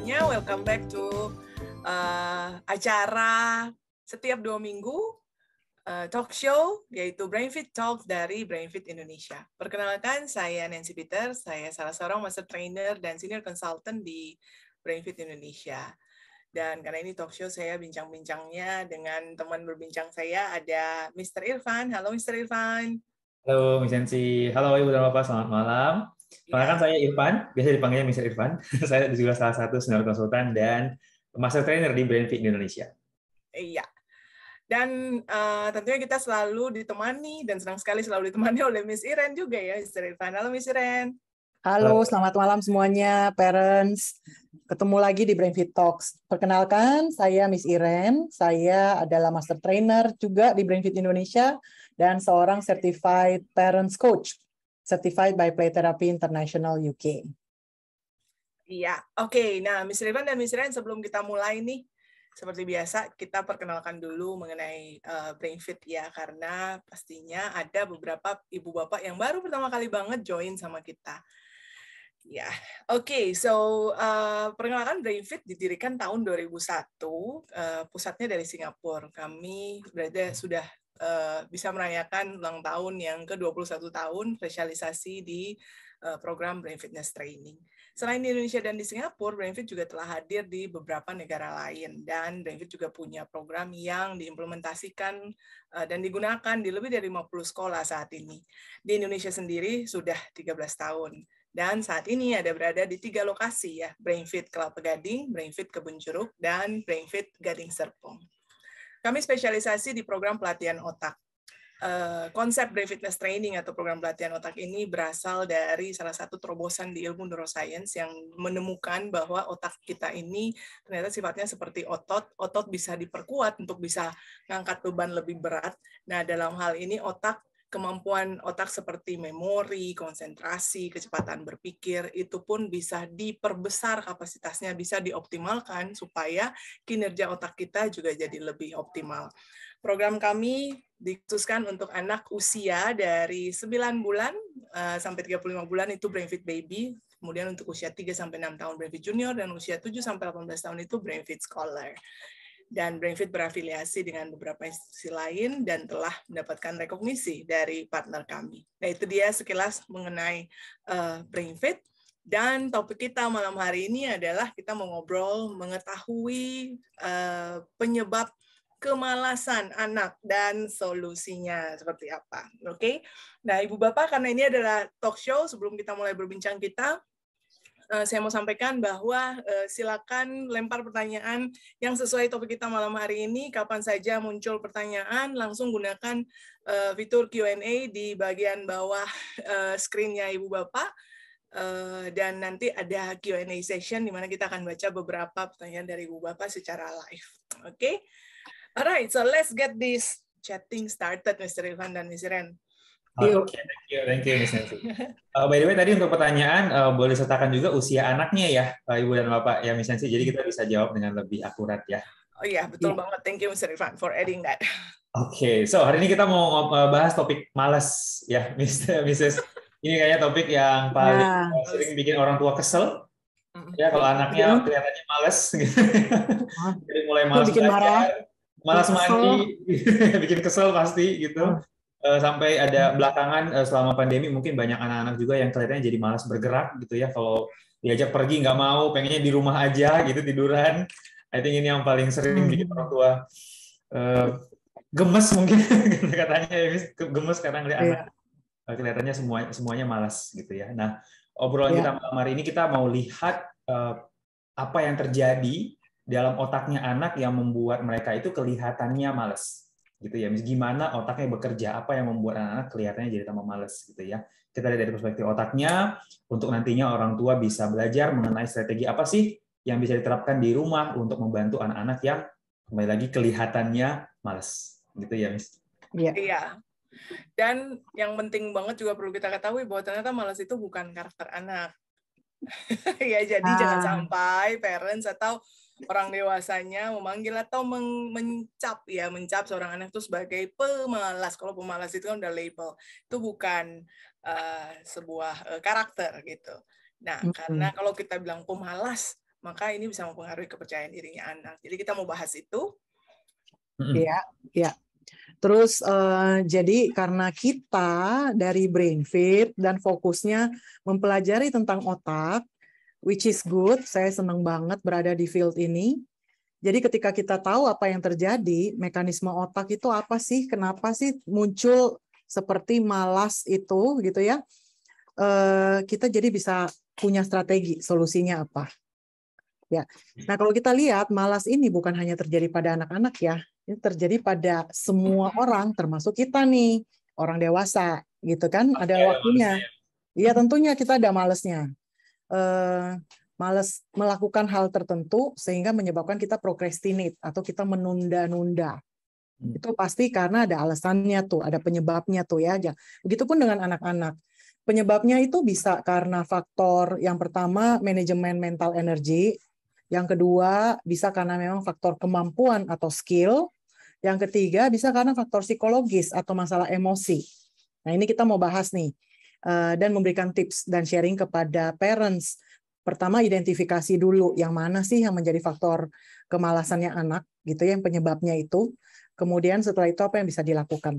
semuanya, welcome back to acara setiap 2 minggu talk show, yaitu Brainfit Talks dari Brainfit Indonesia. Perkenalkan, saya Nancy Peter, saya salah seorang master trainer dan senior consultant di Brainfit Indonesia. Dan karena ini talk show, saya bincang-bincangnya dengan teman berbincang saya, ada Mr. Irfan. Halo Mr. Irfan. Halo Miss Nancy, halo Ibu dan Bapak, selamat malam. Perkenalkan saya Irfan, biasa dipanggilnya Mr. Irfan. Saya juga salah satu senior konsultan dan master trainer di Brainfit Indonesia. Iya. Dan tentunya kita selalu ditemani dan senang sekali selalu ditemani oleh Miss Iren juga ya, Mr. Irfan. Halo Miss Iren. Halo, selamat malam semuanya, parents. Ketemu lagi di Brainfit Talks. Perkenalkan, saya Miss Iren. Saya adalah master trainer juga di Brainfit Indonesia dan seorang certified parents coach, certified by Play Therapy International UK. Iya, oke. Nah, Miss Irfan dan Miss Iren, sebelum kita mulai nih, seperti biasa kita perkenalkan dulu mengenai Brainfit ya, karena pastinya ada beberapa ibu bapak yang baru pertama kali banget join sama kita. Ya, oke. So perkenalkan, Brainfit didirikan tahun 2001, pusatnya dari Singapura. Kami berada sudah bisa merayakan ulang tahun yang ke-21 tahun spesialisasi di program Brain Fitness Training. Selain di Indonesia dan di Singapura, Brainfit juga telah hadir di beberapa negara lain, dan Brainfit juga punya program yang diimplementasikan dan digunakan di lebih dari 50 sekolah saat ini. Di Indonesia sendiri sudah 13 tahun. Dan saat ini ada berada di 3 lokasi ya, Brainfit Kelapa Gading, Brainfit Kebun Jeruk, dan Brainfit Gading Serpong. Kami spesialisasi di program pelatihan otak. Konsep Brain Fitness Training atau program pelatihan otak ini berasal dari salah satu terobosan di ilmu neuroscience yang menemukan bahwa otak kita ini ternyata sifatnya seperti otot. Otot bisa diperkuat untuk bisa ngangkat beban lebih berat. Nah, dalam hal ini kemampuan otak seperti memori, konsentrasi, kecepatan berpikir, itu pun bisa diperbesar kapasitasnya, bisa dioptimalkan supaya kinerja otak kita juga jadi lebih optimal. Program kami dikhususkan untuk anak usia dari 9 bulan sampai 35 bulan itu Brainfit Baby, kemudian untuk usia 3-6 tahun Brainfit Junior, dan usia 7-18 tahun itu Brainfit Scholar. Dan Brainfit berafiliasi dengan beberapa institusi lain dan telah mendapatkan rekognisi dari partner kami. Nah, itu dia sekilas mengenai Brainfit. Dan topik kita malam hari ini adalah kita mau ngobrol mengetahui penyebab kemalasan anak dan solusinya seperti apa. Oke. Nah, Ibu Bapak, karena ini adalah talk show, sebelum kita mulai berbincang saya mau sampaikan bahwa silakan lempar pertanyaan yang sesuai topik kita malam hari ini. Kapan saja muncul pertanyaan, langsung gunakan fitur Q&A di bagian bawah screen-nya Ibu Bapak. Dan nanti ada Q&A session di mana kita akan baca beberapa pertanyaan dari Ibu Bapak secara live. Oke? Alright, so let's get this chatting started, Mr. Irfan dan Ms. Iren. Oke, thank you, Miss Nancy. By the way, tadi untuk pertanyaan, boleh sertakan juga usia anaknya ya, Ibu dan Bapak, ya Miss Nancy. Jadi kita bisa jawab dengan lebih akurat ya. Oh iya, betul banget. Thank you, Mr. Irfan, for adding that. Oke, so hari ini kita mau bahas topik malas ya, Mrs. Ini kayaknya topik yang paling sering bikin orang tua kesel. Ya, kalau anaknya kelihatannya malas, gitu. Jadi mulai malas belajar, malas mandi, bikin kesel pasti gitu. Sampai ada belakangan selama pandemi mungkin banyak anak-anak juga yang kelihatannya jadi malas bergerak gitu ya. Kalau diajak pergi nggak mau, pengennya di rumah aja gitu tiduran. I think ini yang paling sering bikin orang tua gemes mungkin katanya, gemes karena ngeliat anak kelihatannya semuanya malas gitu ya. Nah, obrolan kita malam hari ini kita mau lihat apa yang terjadi dalam otaknya anak yang membuat mereka itu kelihatannya malas gitu ya. Gimana otaknya bekerja, apa yang membuat anak-anak kelihatannya jadi tambah malas gitu ya. Kita lihat dari perspektif otaknya untuk nantinya orang tua bisa belajar mengenai strategi apa sih yang bisa diterapkan di rumah untuk membantu anak-anak yang kembali lagi kelihatannya malas gitu ya, Miss. Iya. Dan yang penting banget juga perlu kita ketahui bahwa ternyata malas itu bukan karakter anak. Ya, jadi jangan sampai parents atau orang dewasanya memanggil atau mencap seorang anak itu sebagai pemalas. Kalau pemalas itu kan udah label, itu bukan sebuah karakter gitu. Nah, karena kalau kita bilang pemalas, maka ini bisa mempengaruhi kepercayaan dirinya anak. Jadi kita mau bahas itu. Iya, iya. Terus jadi karena kita dari BrainFit dan fokusnya mempelajari tentang otak, which is good, saya senang banget berada di field ini. Jadi ketika kita tahu apa yang terjadi, mekanisme otak itu apa sih, kenapa sih muncul seperti malas itu gitu ya, kita jadi bisa punya strategi, solusinya apa. Ya. Nah, kalau kita lihat malas ini bukan hanya terjadi pada anak-anak ya, ini terjadi pada semua orang, termasuk kita nih, orang dewasa, gitu kan? Ada waktunya. Iya, tentunya kita ada malesnya. Males melakukan hal tertentu sehingga menyebabkan kita procrastinate atau kita menunda-nunda. Itu pasti karena ada alasannya tuh, ada penyebabnya tuh ya. Begitupun dengan anak-anak. Penyebabnya itu bisa karena faktor yang pertama manajemen mental energi. Yang kedua, bisa karena memang faktor kemampuan atau skill. Yang ketiga, bisa karena faktor psikologis atau masalah emosi. Nah, ini kita mau bahas nih. Dan memberikan tips dan sharing kepada parents. Pertama, identifikasi dulu yang mana sih yang menjadi faktor kemalasannya anak, gitu ya, yang penyebabnya itu. Kemudian setelah itu apa yang bisa dilakukan.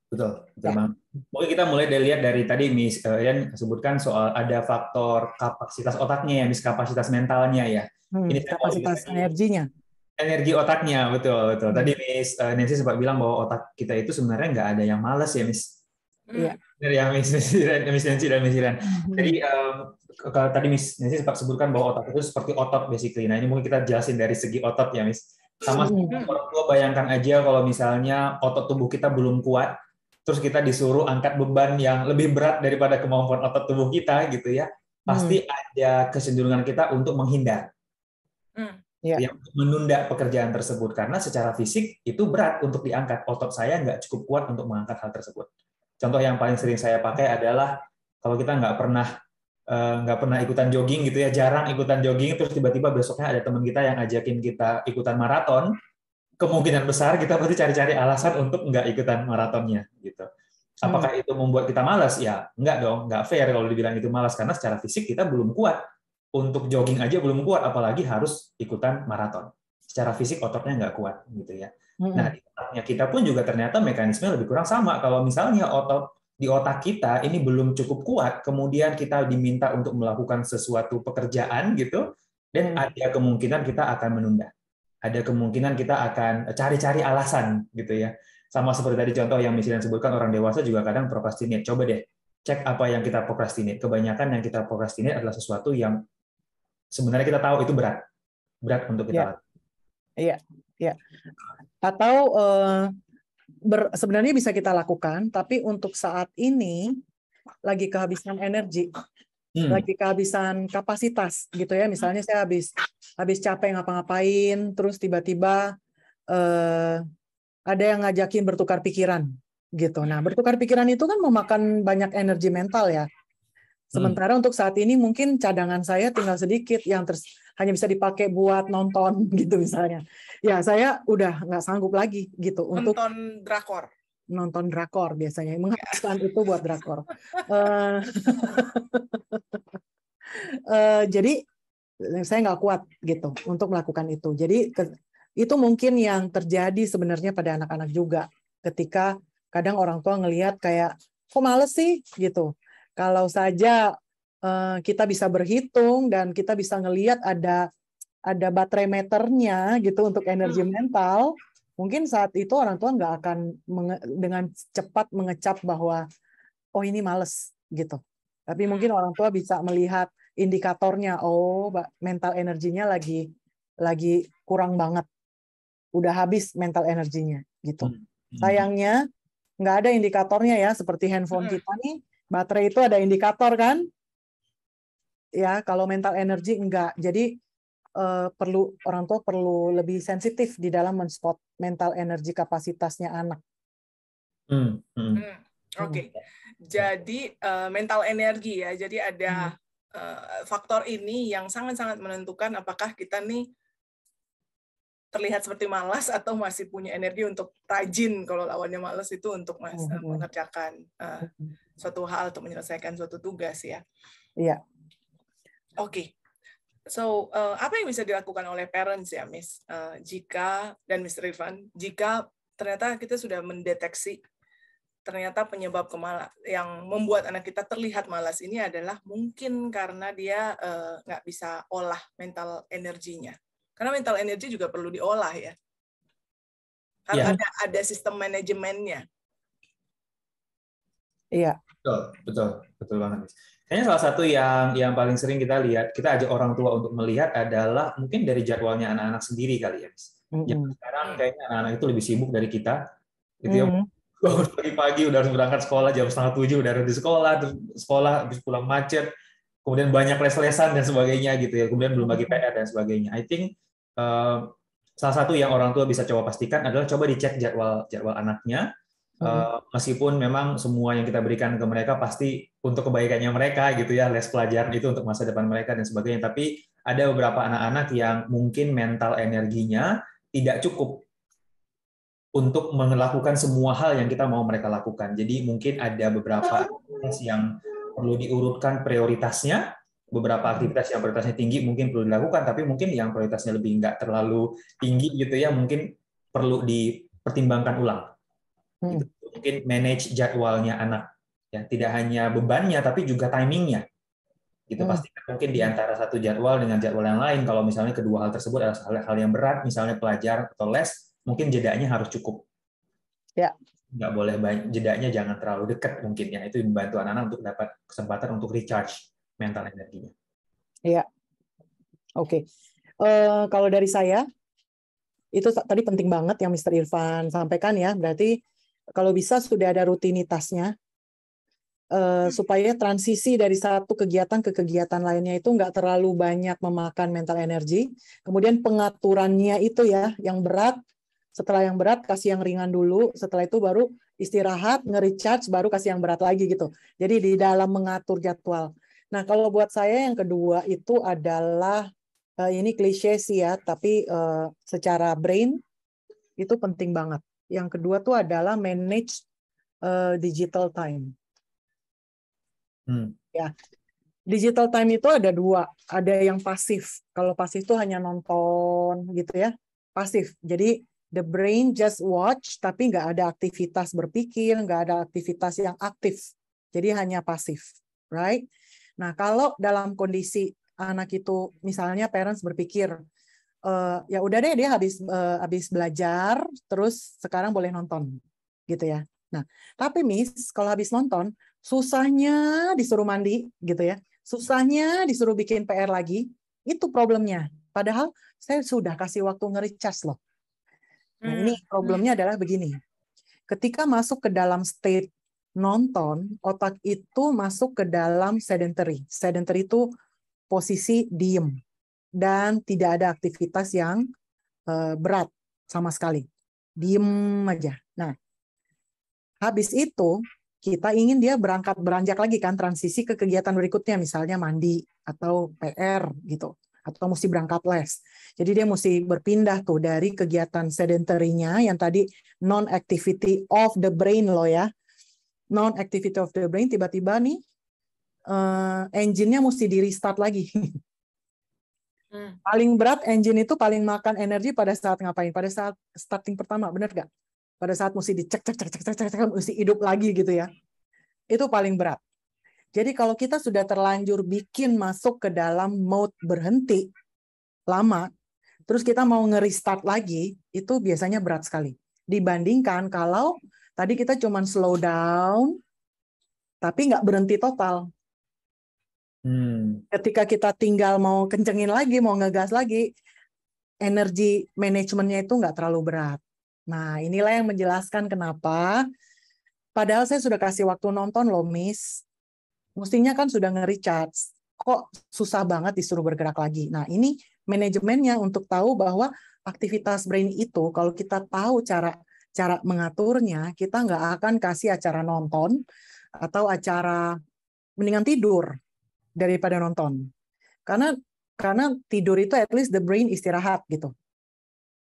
Betul Bang. Mungkin kita mulai lihat dari tadi Miss Iren sebutkan soal ada faktor kapasitas otaknya ya, Miss, kapasitas mentalnya ya. Ini kapasitas energinya. Energi otaknya, betul. Tadi Miss Nancy sempat bilang bahwa otak kita itu sebenarnya nggak ada yang malas ya, Miss. Iya. Ya, Miss Nancy dan Miss Iren. Jadi kalau tadi Miss Nancy sempat sebutkan bahwa otak itu seperti otot basically. Nah, ini mungkin kita jelasin dari segi otot ya, Miss. Sama orang tua bayangkan aja kalau misalnya otot tubuh kita belum kuat, terus kita disuruh angkat beban yang lebih berat daripada kemampuan otot tubuh kita gitu ya, pasti ada kecenderungan kita untuk menghindar, yang menunda pekerjaan tersebut karena secara fisik itu berat untuk diangkat. Otot saya nggak cukup kuat untuk mengangkat hal tersebut. Contoh yang paling sering saya pakai adalah kalau kita nggak pernah ikutan jogging gitu ya, jarang ikutan jogging, terus tiba-tiba besoknya ada teman kita yang ajakin kita ikutan maraton, kemungkinan besar kita pasti cari-cari alasan untuk nggak ikutan maratonnya gitu. Apakah itu membuat kita malas? Ya nggak dong, nggak fair kalau dibilang itu malas karena secara fisik kita belum kuat untuk jogging aja, belum kuat apalagi harus ikutan maraton. Secara fisik ototnya nggak kuat gitu ya. Nah di otaknya kita pun juga ternyata mekanisme lebih kurang sama. Kalau misalnya di otak kita ini belum cukup kuat, kemudian kita diminta untuk melakukan sesuatu pekerjaan gitu, dan ada kemungkinan kita akan menunda. Ada kemungkinan kita akan cari-cari alasan gitu ya. Sama seperti tadi contoh yang misalnya sebutkan, orang dewasa juga kadang procrastinate. Coba deh cek apa yang kita procrastinate. Kebanyakan yang kita procrastinate adalah sesuatu yang sebenarnya kita tahu itu berat untuk kita lakukan. Iya, iya. Atau sebenarnya bisa kita lakukan, tapi untuk saat ini lagi kehabisan energi. Lagi kehabisan kapasitas gitu ya, misalnya saya habis capek ngapa-ngapain, terus tiba-tiba ada yang ngajakin bertukar pikiran gitu. Nah, bertukar pikiran itu kan memakan banyak energi mental ya. Sementara untuk saat ini mungkin cadangan saya tinggal sedikit yang hanya bisa dipakai buat nonton gitu misalnya. Ya, saya udah nggak sanggup lagi gitu untuk nonton drakor biasanya, menghabiskan itu buat drakor. Jadi saya nggak kuat gitu untuk melakukan itu. Jadi itu mungkin yang terjadi sebenarnya pada anak-anak juga, ketika kadang orang tua ngelihat kayak kok males sih gitu. Kalau saja kita bisa berhitung dan kita bisa ngelihat ada baterai meternya gitu untuk energi mental, mungkin saat itu orang tua nggak akan dengan cepat mengecap bahwa oh ini males gitu. Tapi mungkin orang tua bisa melihat indikatornya, oh mental energinya lagi kurang banget, udah habis mental energinya gitu. Sayangnya nggak ada indikatornya ya, seperti handphone kita nih, baterai itu ada indikator kan? Ya, kalau mental energi enggak. Jadi orang tua perlu lebih sensitif di dalam men-spot mental energi kapasitasnya anak. Oke. Jadi mental energi ya. Jadi ada faktor ini yang sangat-sangat menentukan apakah kita nih terlihat seperti malas atau masih punya energi untuk rajin. Kalau lawannya malas itu untuk mengerjakan suatu hal, untuk menyelesaikan suatu tugas ya. Iya. Oke. Apa yang bisa dilakukan oleh parents ya, Miss, jika dan Mr. Irfan, jika ternyata kita sudah mendeteksi ternyata penyebab yang membuat anak kita terlihat malas ini adalah mungkin karena dia nggak bisa olah mental energinya. Karena mental energi juga perlu diolah ya. Harus ada sistem manajemennya. Iya. Betul banget. Kayaknya salah satu yang paling sering kita lihat, kita ajak orang tua untuk melihat adalah mungkin dari jadwalnya anak-anak sendiri kali ya. Sekarang kayaknya anak-anak itu lebih sibuk dari kita, gitu ya. Bangun pagi-pagi udah harus berangkat sekolah jam 6:30 udah ada di sekolah, terus sekolah habis pulang macet, kemudian banyak les-lesan dan sebagainya gitu ya. Kemudian belum bagi PR dan sebagainya. I think salah satu yang orang tua bisa coba pastikan adalah coba dicek jadwal anaknya. Meskipun memang semua yang kita berikan ke mereka pasti untuk kebaikannya mereka gitu ya, les pelajaran itu untuk masa depan mereka dan sebagainya, tapi ada beberapa anak-anak yang mungkin mental energinya tidak cukup untuk melakukan semua hal yang kita mau mereka lakukan. Jadi mungkin ada beberapa aktivitas yang perlu diurutkan prioritasnya, beberapa aktivitas yang prioritasnya tinggi mungkin perlu dilakukan, tapi mungkin yang prioritasnya lebih nggak terlalu tinggi gitu ya, mungkin perlu dipertimbangkan ulang. Gitu. Mungkin manage jadwalnya anak, ya tidak hanya bebannya tapi juga timingnya. Gitu pasti mungkin di antara satu jadwal dengan jadwal yang lain. Kalau misalnya kedua hal tersebut adalah hal yang berat, misalnya pelajaran atau les, mungkin jedanya harus cukup. Ya. Nggak boleh jedanya jangan terlalu dekat mungkin ya. Itu membantu anak-anak untuk dapat kesempatan untuk recharge mental energinya. Iya. Oke. Kalau dari saya itu tadi penting banget yang Mr. Irfan sampaikan ya. Berarti kalau bisa sudah ada rutinitasnya supaya transisi dari satu kegiatan ke kegiatan lainnya itu nggak terlalu banyak memakan mental energi. Kemudian pengaturannya itu ya, yang berat, setelah yang berat kasih yang ringan dulu, setelah itu baru istirahat, nge-recharge, baru kasih yang berat lagi gitu. Jadi di dalam mengatur jadwal. Nah kalau buat saya yang kedua itu adalah, ini klise sih ya, tapi secara brain itu penting banget. Yang kedua tuh adalah manage digital time. Ya, digital time itu ada dua, ada yang pasif. Kalau pasif itu hanya nonton gitu ya, pasif. Jadi the brain just watch, tapi nggak ada aktivitas berpikir, nggak ada aktivitas yang aktif. Jadi hanya pasif, right? Nah kalau dalam kondisi anak itu, misalnya parents berpikir, ya udah deh dia habis belajar, terus sekarang boleh nonton, gitu ya. Nah, tapi Miss, kalau habis nonton, susahnya disuruh mandi, gitu ya. Susahnya disuruh bikin PR lagi, itu problemnya. Padahal saya sudah kasih waktu nge-recharge loh. Nah, ini problemnya adalah begini. Ketika masuk ke dalam state nonton, otak itu masuk ke dalam sedentary. Sedentary itu posisi diem dan tidak ada aktivitas yang berat sama sekali. Diem aja. Nah, habis itu kita ingin dia beranjak lagi kan, transisi ke kegiatan berikutnya, misalnya mandi atau PR gitu, atau mesti berangkat les. Jadi dia mesti berpindah tuh dari kegiatan sedentary-nya yang tadi non-activity of the brain loh ya. Non-activity of the brain, tiba-tiba nih engine-nya mesti di-restart lagi. Paling berat engine itu paling makan energi pada saat ngapain? Pada saat starting pertama, benar nggak? Pada saat mesti dicek, mesti hidup lagi gitu ya. Itu paling berat. Jadi kalau kita sudah terlanjur bikin masuk ke dalam mode berhenti lama, terus kita mau nge-restart lagi, itu biasanya berat sekali. Dibandingkan kalau tadi kita cuma slow down, tapi nggak berhenti total. Ketika kita tinggal mau kencengin lagi, mau ngegas lagi, energi manajemennya itu nggak terlalu berat. Nah, inilah yang menjelaskan kenapa, padahal saya sudah kasih waktu nonton loh, Miss. Mestinya kan sudah nge-recharge. Kok susah banget disuruh bergerak lagi? Nah, ini manajemennya untuk tahu bahwa aktivitas brain itu, kalau kita tahu cara mengaturnya, kita nggak akan kasih acara nonton atau acara mendingan tidur daripada nonton. Karena tidur itu at least the brain istirahat gitu.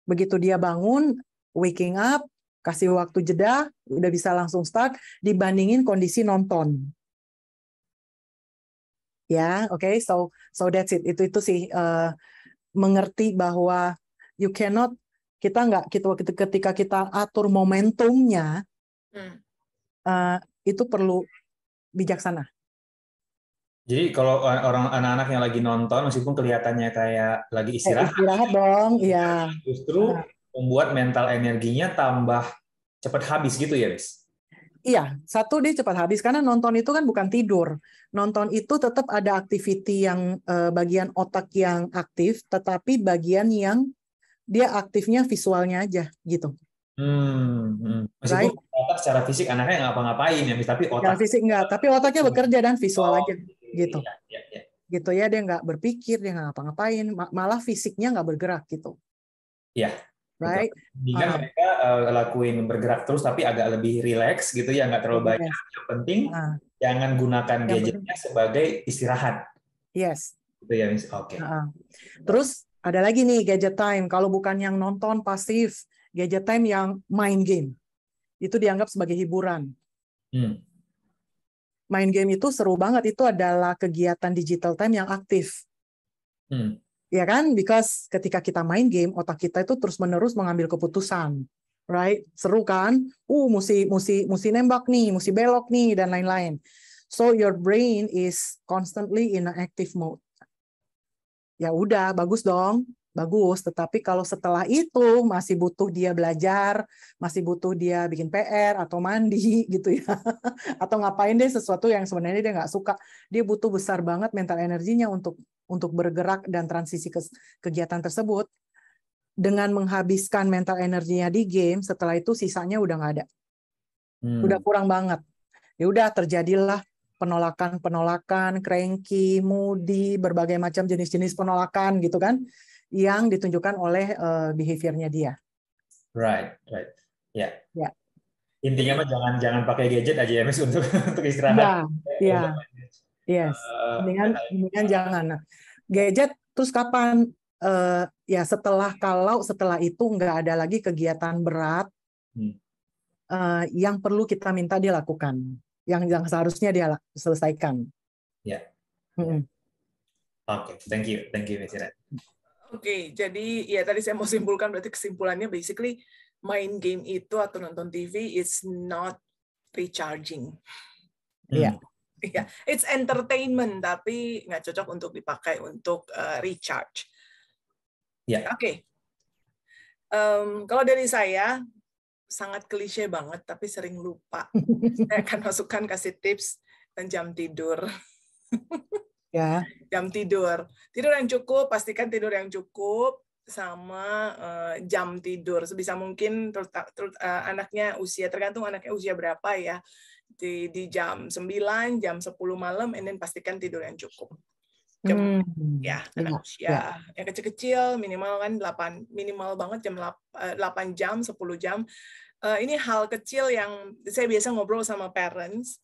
Begitu dia bangun, waking up, kasih waktu jeda, udah bisa langsung start, dibandingin kondisi nonton. Ya, oke. So that's it. Itu sih mengerti bahwa you cannot, ketika kita atur momentumnya, itu perlu bijaksana. Jadi kalau orang anak-anak yang lagi nonton, meskipun kelihatannya kayak lagi istirahat, Istirahat dong, ya. justru membuat mental energinya tambah cepat habis gitu ya, Miss? Iya, satu dia cepat habis karena nonton itu kan bukan tidur. Nonton itu tetap ada activity yang bagian otak yang aktif, tetapi bagian yang dia aktifnya visualnya aja gitu. Meskipun Right? secara fisik anaknya nggak ngapa-ngapain ya, Miss, tapi Secara otak fisik enggak, tapi otaknya bekerja dan visual aja gitu. ya. Gitu ya, dia nggak berpikir, dia nggak ngapa-ngapain, malah fisiknya nggak bergerak gitu. Iya, betul. Right? Jika mereka lakuin bergerak terus tapi agak lebih rileks gitu ya, nggak terlalu banyak. Yang penting jangan gunakan gadgetnya sebagai istirahat. Yes. Gitu ya, Miss. Oke. Terus ada lagi nih gadget time. Kalau bukan yang nonton pasif, gadget time yang main game. Itu dianggap sebagai hiburan. Main game itu seru banget. Itu adalah kegiatan digital time yang aktif. Ya kan? Because ketika kita main game, otak kita itu terus-menerus mengambil keputusan. Right? Seru kan? Mesti nembak nih, mesti belok nih, dan lain-lain. So your brain is constantly in an active mode. Ya udah, bagus dong. Bagus, tetapi kalau setelah itu masih butuh dia belajar, masih butuh dia bikin PR atau mandi gitu ya, atau ngapain deh sesuatu yang sebenarnya dia nggak suka, dia butuh besar banget mental energinya untuk bergerak dan transisi ke kegiatan tersebut. Dengan menghabiskan mental energinya di game, setelah itu sisanya udah nggak ada, udah kurang banget. Ya udah terjadilah penolakan, cranky, moody, berbagai macam jenis-jenis penolakan gitu kan, yang ditunjukkan oleh behavior-nya dia. Right. Ya. Intinya mah jangan pakai gadget aja ya, Miss, untuk istirahat. Iya. Yes. Mendingan jangan. Nah, gadget terus kapan? Ya setelah itu nggak ada lagi kegiatan berat yang perlu kita minta dia lakukan, yang seharusnya dia selesaikan. Ya. Oke, thank you, Miss Iren. Oke, jadi ya tadi saya mau simpulkan, berarti kesimpulannya basically main game itu atau nonton TV is not recharging. Iya. Yeah, it's entertainment tapi nggak cocok untuk dipakai untuk recharge. Oke. Kalau dari saya sangat klise banget tapi sering lupa. Saya akan masukkan kasih tips dan jam tidur. Ya. Jam tidur yang cukup, pastikan tidur yang cukup sama jam tidur sebisa mungkin. Anaknya tergantung anaknya usia berapa ya. Di jam 9, jam 10 malam, and then pastikan tidur yang cukup. Ya, anak usia yang kecil-kecil minimal kan 8, minimal banget jam 8 jam, 10 jam. Ini hal kecil yang saya biasa ngobrol sama parents.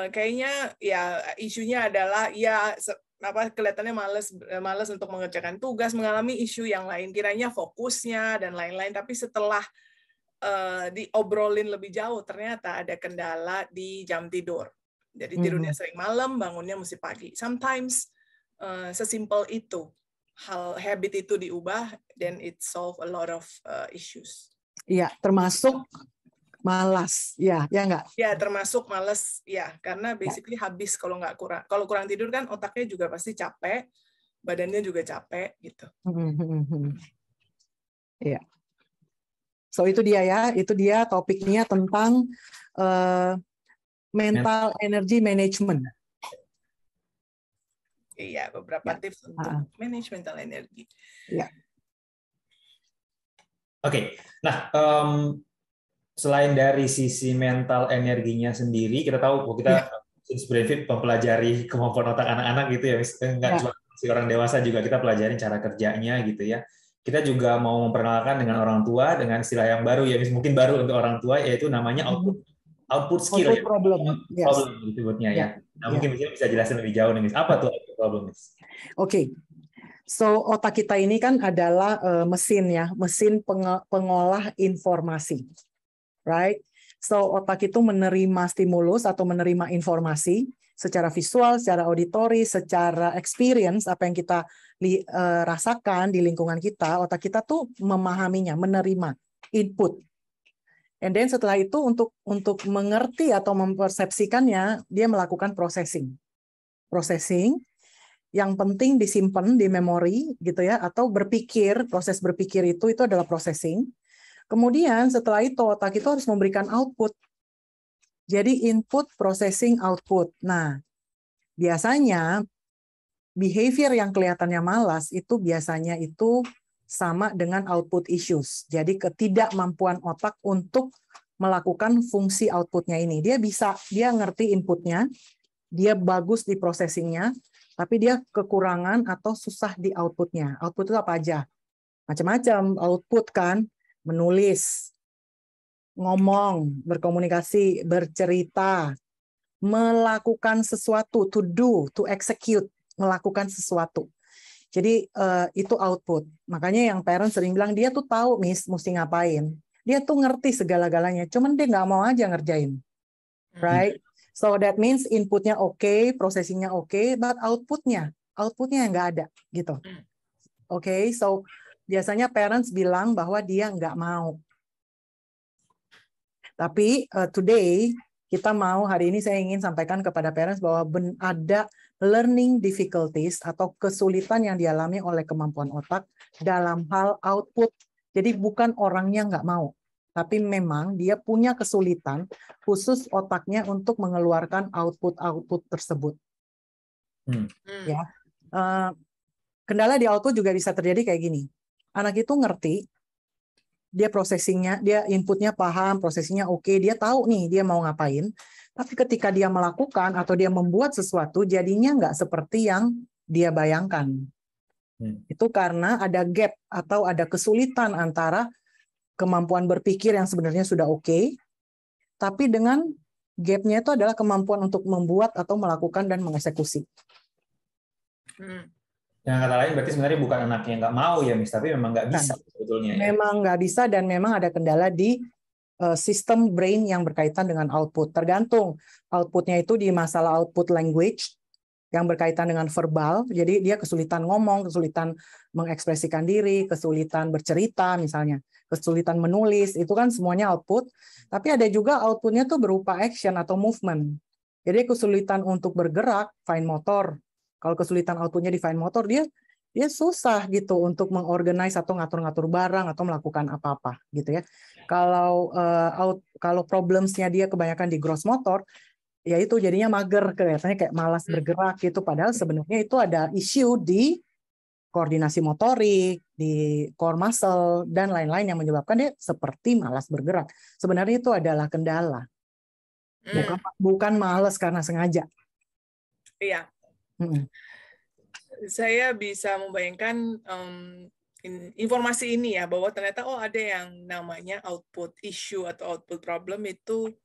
Kayaknya ya isunya adalah ya kelihatannya malas untuk mengerjakan tugas, mengalami isu yang lain, kiranya fokusnya dan lain-lain, tapi setelah diobrolin lebih jauh ternyata ada kendala di jam tidur. Jadi tidurnya sering malam, bangunnya mesti pagi. Sometimes sesimpel itu, habit itu diubah, then it solve a lot of issues. Iya, termasuk malas, ya nggak? Ya, termasuk malas, ya, karena basically habis kalau kurang tidur kan otaknya juga pasti capek, badannya juga capek gitu. Iya. So itu dia topiknya tentang mental energy management. Iya, beberapa tips untuk manage mental energi. Iya. Oke, nah selain dari sisi mental energinya sendiri, kita tahu kita Brainfit mempelajari kemampuan otak anak-anak gitu ya, nggak cuma si orang dewasa juga kita pelajarin cara kerjanya gitu ya. Kita juga mau memperkenalkan dengan orang tua dengan istilah yang baru ya, mungkin baru untuk orang tua, yaitu namanya output skill ya. Problem disebutnya ya. Nah, mungkin bisa jelasin lebih jauh nih, Miss. Apa tuh output problem, Miss? Oke. So otak kita ini kan adalah mesin ya, mesin pengolah informasi. Right? So, otak itu menerima stimulus atau menerima informasi secara visual, secara auditori, secara experience, apa yang kita rasakan di lingkungan kita, otak kita tuh memahaminya, menerima input. And then setelah itu untuk mengerti atau mempersepsikannya, dia melakukan processing. Processing yang penting disimpan di memori gitu ya, atau berpikir, proses berpikir itu adalah processing. Kemudian setelah itu otak itu harus memberikan output. Jadi input, processing, output. Nah, biasanya behavior yang kelihatannya malas itu biasanya itu sama dengan output issues. Jadi ketidakmampuan otak untuk melakukan fungsi outputnya ini. Dia ngerti inputnya, dia bagus di processingnya, tapi dia kekurangan atau susah di outputnya. Output itu apa aja? Macam-macam output kan, menulis, ngomong, berkomunikasi, bercerita, melakukan sesuatu, to do, to execute, melakukan sesuatu. Jadi itu output. Makanya yang parents sering bilang, dia tuh tahu, Miss, mesti ngapain. Dia tuh ngerti segala-galanya, cuman dia nggak mau aja ngerjain. Right? So that means inputnya oke, processingnya oke, but outputnya nggak ada. gitu. Oke, so biasanya parents bilang bahwa dia nggak mau. Tapi today, hari ini saya ingin sampaikan kepada parents bahwa ada learning difficulties atau kesulitan yang dialami oleh kemampuan otak dalam hal output. Jadi bukan orangnya nggak mau, tapi memang dia punya kesulitan khusus otaknya untuk mengeluarkan output tersebut. Ya, kendala di output juga bisa terjadi kayak gini. Anak itu ngerti, dia processingnya, dia inputnya paham, processingnya oke, dia tahu nih dia mau ngapain. Tapi ketika dia melakukan atau dia membuat sesuatu, jadinya nggak seperti yang dia bayangkan. Itu karena ada gap atau ada kesulitan antara kemampuan berpikir yang sebenarnya sudah oke, tapi dengan gap-nya itu adalah kemampuan untuk membuat atau melakukan dan mengeksekusi. Yang kata lain berarti sebenarnya bukan anak yang nggak mau ya, Miss, tapi memang nggak bisa sebetulnya. Memang nggak bisa dan memang ada kendala di sistem brain yang berkaitan dengan output. Tergantung outputnya itu di masalah output language yang berkaitan dengan verbal. Jadi dia kesulitan ngomong, kesulitan mengekspresikan diri, kesulitan bercerita misalnya, kesulitan menulis, itu kan semuanya output. Tapi ada juga outputnya tuh berupa action atau movement. Jadi kesulitan untuk bergerak, fine motor. Kalau kesulitan outputnya di fine motor, dia susah gitu untuk mengorganize atau ngatur-ngatur barang atau melakukan apa-apa gitu ya. Kalau problemsnya dia kebanyakan di gross motor, ya itu jadinya mager, kelihatannya kayak malas bergerak gitu. Padahal sebenarnya itu ada isu di koordinasi motorik, di core muscle dan lain-lain yang menyebabkan dia seperti malas bergerak. Sebenarnya itu adalah kendala, bukan malas karena sengaja. Iya. Saya bisa membayangkan informasi ini ya, bahwa ternyata ada yang namanya output issue atau output problem itu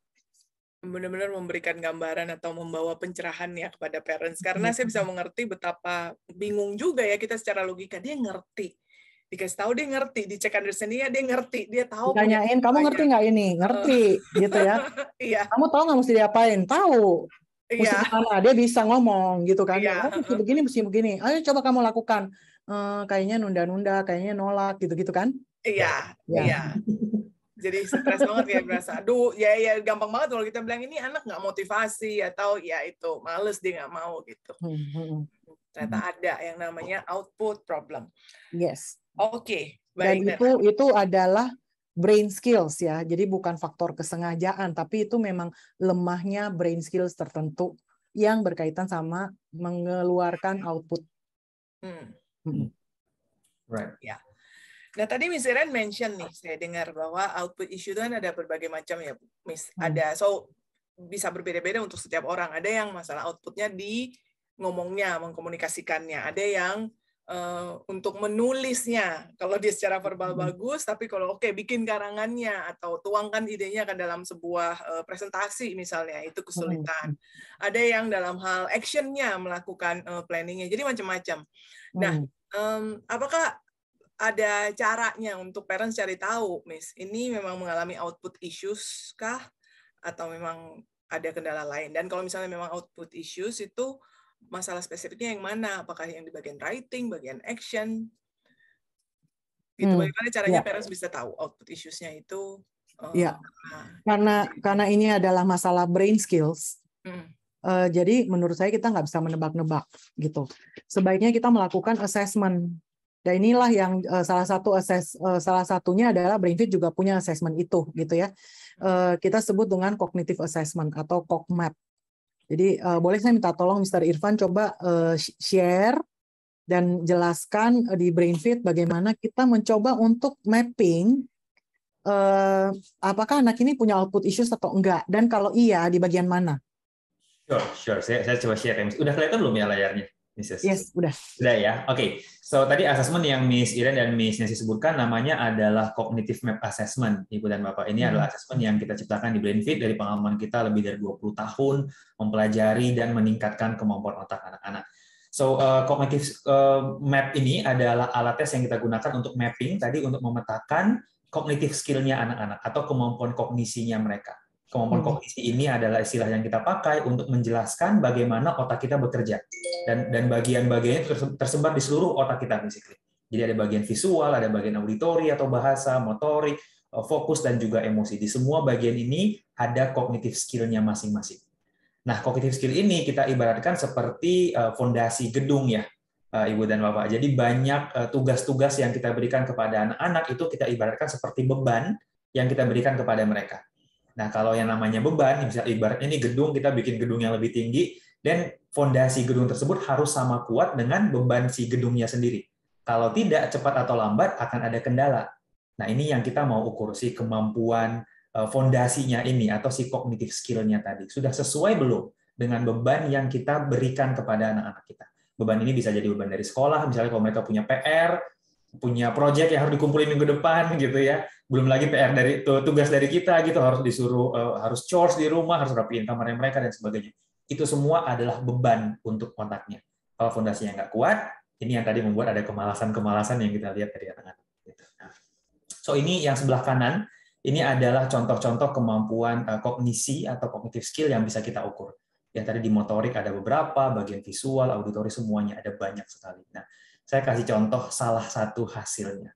benar-benar memberikan gambaran atau membawa pencerahan ya kepada parents. Karena saya bisa mengerti betapa bingung juga ya kita secara logika. Dia ngerti. Dikasih tahu dia ngerti, dicek understanding-nya dia ngerti, dia tahu. Tanyain, kamu ngerti nggak ini? Ngerti, gitu ya. Iya. Kamu tahu nggak mesti diapain? Tahu. Mesti gimana? Dia bisa ngomong gitu kan. Iya. Mesti begini, mesti begini. Ayo coba kamu lakukan. Kayaknya nunda-nunda, kayaknya nolak gitu-gitu kan? Iya. Iya. Jadi stres banget ya berasa. Aduh, ya gampang banget kalau kita bilang ini anak nggak motivasi atau ya itu males dia nggak mau gitu. Ternyata ada yang namanya output problem. Yes. Oke. Dan itu adalah brain skills ya. Jadi bukan faktor kesengajaan, tapi itu memang lemahnya brain skills tertentu yang berkaitan sama mengeluarkan output. Right. Ya. Nah, tadi Miss Iren mention nih, saya dengar bahwa output issue itu kan ada berbagai macam ya, Miss. Ada, bisa berbeda-beda untuk setiap orang. Ada yang masalah outputnya di ngomongnya, mengkomunikasikannya. Ada yang untuk menulisnya. Kalau dia secara verbal bagus, tapi kalau bikin karangannya atau tuangkan idenya ke dalam sebuah presentasi misalnya, itu kesulitan. Ada yang dalam hal action-nya melakukan planning-nya. Jadi macam-macam. Nah, apakah ada caranya untuk parents cari tahu, Miss, ini memang mengalami output issues kah? atau memang ada kendala lain? Dan kalau misalnya memang output issues itu masalah spesifiknya yang mana? Apakah yang di bagian writing, bagian action? Gitu. Bagaimana caranya parents bisa tahu output issues-nya itu? Ya, karena ini adalah masalah brain skills. Jadi menurut saya kita nggak bisa menebak-nebak gitu. Sebaiknya kita melakukan assessment. Dan inilah yang salah satunya adalah BrainFit juga punya assessment itu gitu ya. Kita sebut dengan cognitive assessment atau CogMap. Jadi boleh saya minta tolong Mr. Irfan coba share dan jelaskan di BrainFit bagaimana kita mencoba untuk mapping apakah anak ini punya output issues atau enggak, dan kalau iya di bagian mana? Sure. Saya coba share. Udah kelihatan belum ya layarnya, Mrs.? Yes, udah. Sudah ya. Oke. So tadi assessment yang Miss Iren dan Miss Nancy sebutkan namanya adalah Cognitive Map Assessment, Ibu dan Bapak. Ini adalah assessment yang kita ciptakan di BrainFit dari pengalaman kita lebih dari 20 tahun mempelajari dan meningkatkan kemampuan otak anak-anak. So Cognitive Map ini adalah alat tes yang kita gunakan untuk mapping tadi untuk memetakan cognitive skill-nya anak-anak atau kemampuan kognisinya mereka. Kemampuan kognisi ini adalah istilah yang kita pakai untuk menjelaskan bagaimana otak kita bekerja, dan bagian-bagiannya tersebar di seluruh otak kita basically. Jadi ada bagian visual, ada bagian auditori atau bahasa, motorik, fokus, dan juga emosi. Di semua bagian ini ada cognitive skill-nya masing-masing. Nah, cognitive skill ini kita ibaratkan seperti fondasi gedung ya, Ibu dan Bapak. Jadi banyak tugas-tugas yang kita berikan kepada anak-anak itu kita ibaratkan seperti beban yang kita berikan kepada mereka. Nah, kalau yang namanya beban, misalnya ibaratnya ini gedung, kita bikin gedung yang lebih tinggi, dan fondasi gedung tersebut harus sama kuat dengan beban si gedungnya sendiri. Kalau tidak, cepat atau lambat akan ada kendala. Nah, ini yang kita mau ukur, si kemampuan fondasinya ini, atau si cognitive skill-nya tadi. Sudah sesuai belum dengan beban yang kita berikan kepada anak-anak kita? Beban ini bisa jadi beban dari sekolah, misalnya kalau mereka punya PR, punya proyek yang harus dikumpulin minggu depan gitu ya, belum lagi PR dari tugas dari kita gitu, harus disuruh harus chores di rumah, harus rapiin kamarnya mereka dan sebagainya. Itu semua adalah beban untuk otaknya. Kalau fondasinya nggak kuat, ini yang tadi membuat ada kemalasan yang kita lihat dari anak-anak. So ini yang sebelah kanan, ini adalah contoh-contoh kemampuan kognisi atau cognitive skill yang bisa kita ukur. Yang tadi di motorik ada beberapa, bagian visual, auditori, semuanya ada banyak sekali. Nah, saya kasih contoh salah satu hasilnya,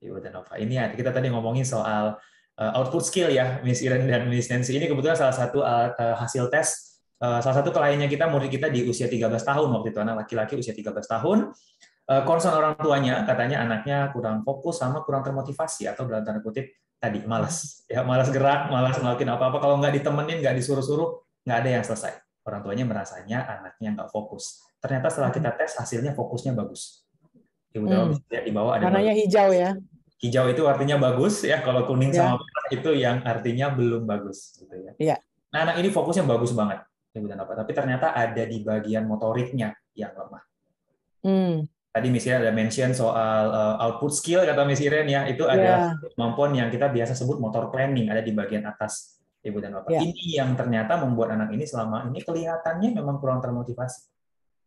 Ibu dan Nova. Ini kita tadi ngomongin soal output skill ya, Miss Iren dan Miss Nancy. Ini kebetulan salah satu hasil tes, salah satu kliennya kita, murid kita di usia 13 tahun waktu itu, anak laki-laki usia 13 tahun. Concern orang tuanya, katanya anaknya kurang fokus sama kurang termotivasi, atau dalam tanda kutip tadi, malas. Ya, malas gerak, malas ngelakuin apa-apa. Kalau nggak ditemenin, nggak disuruh-suruh, nggak ada yang selesai. Orang tuanya merasanya anaknya nggak fokus. Ternyata setelah kita tes, hasilnya fokusnya bagus. Ibu bisa lihat di bawah ada warnanya hijau ya. Hijau itu artinya bagus ya, kalau kuning sama merah itu yang artinya belum bagus gitu ya. Ya. Nah, anak ini fokusnya bagus banget, Ibu dan Bapak. Tapi ternyata ada di bagian motoriknya yang lemah. Tadi Miss Iren ada mention soal output skill, kata Miss Iren ya, itu ada kemampuan yang kita biasa sebut motor planning, ada di bagian atas, Ibu dan Bapak. Ini yang ternyata membuat anak ini selama ini kelihatannya memang kurang termotivasi.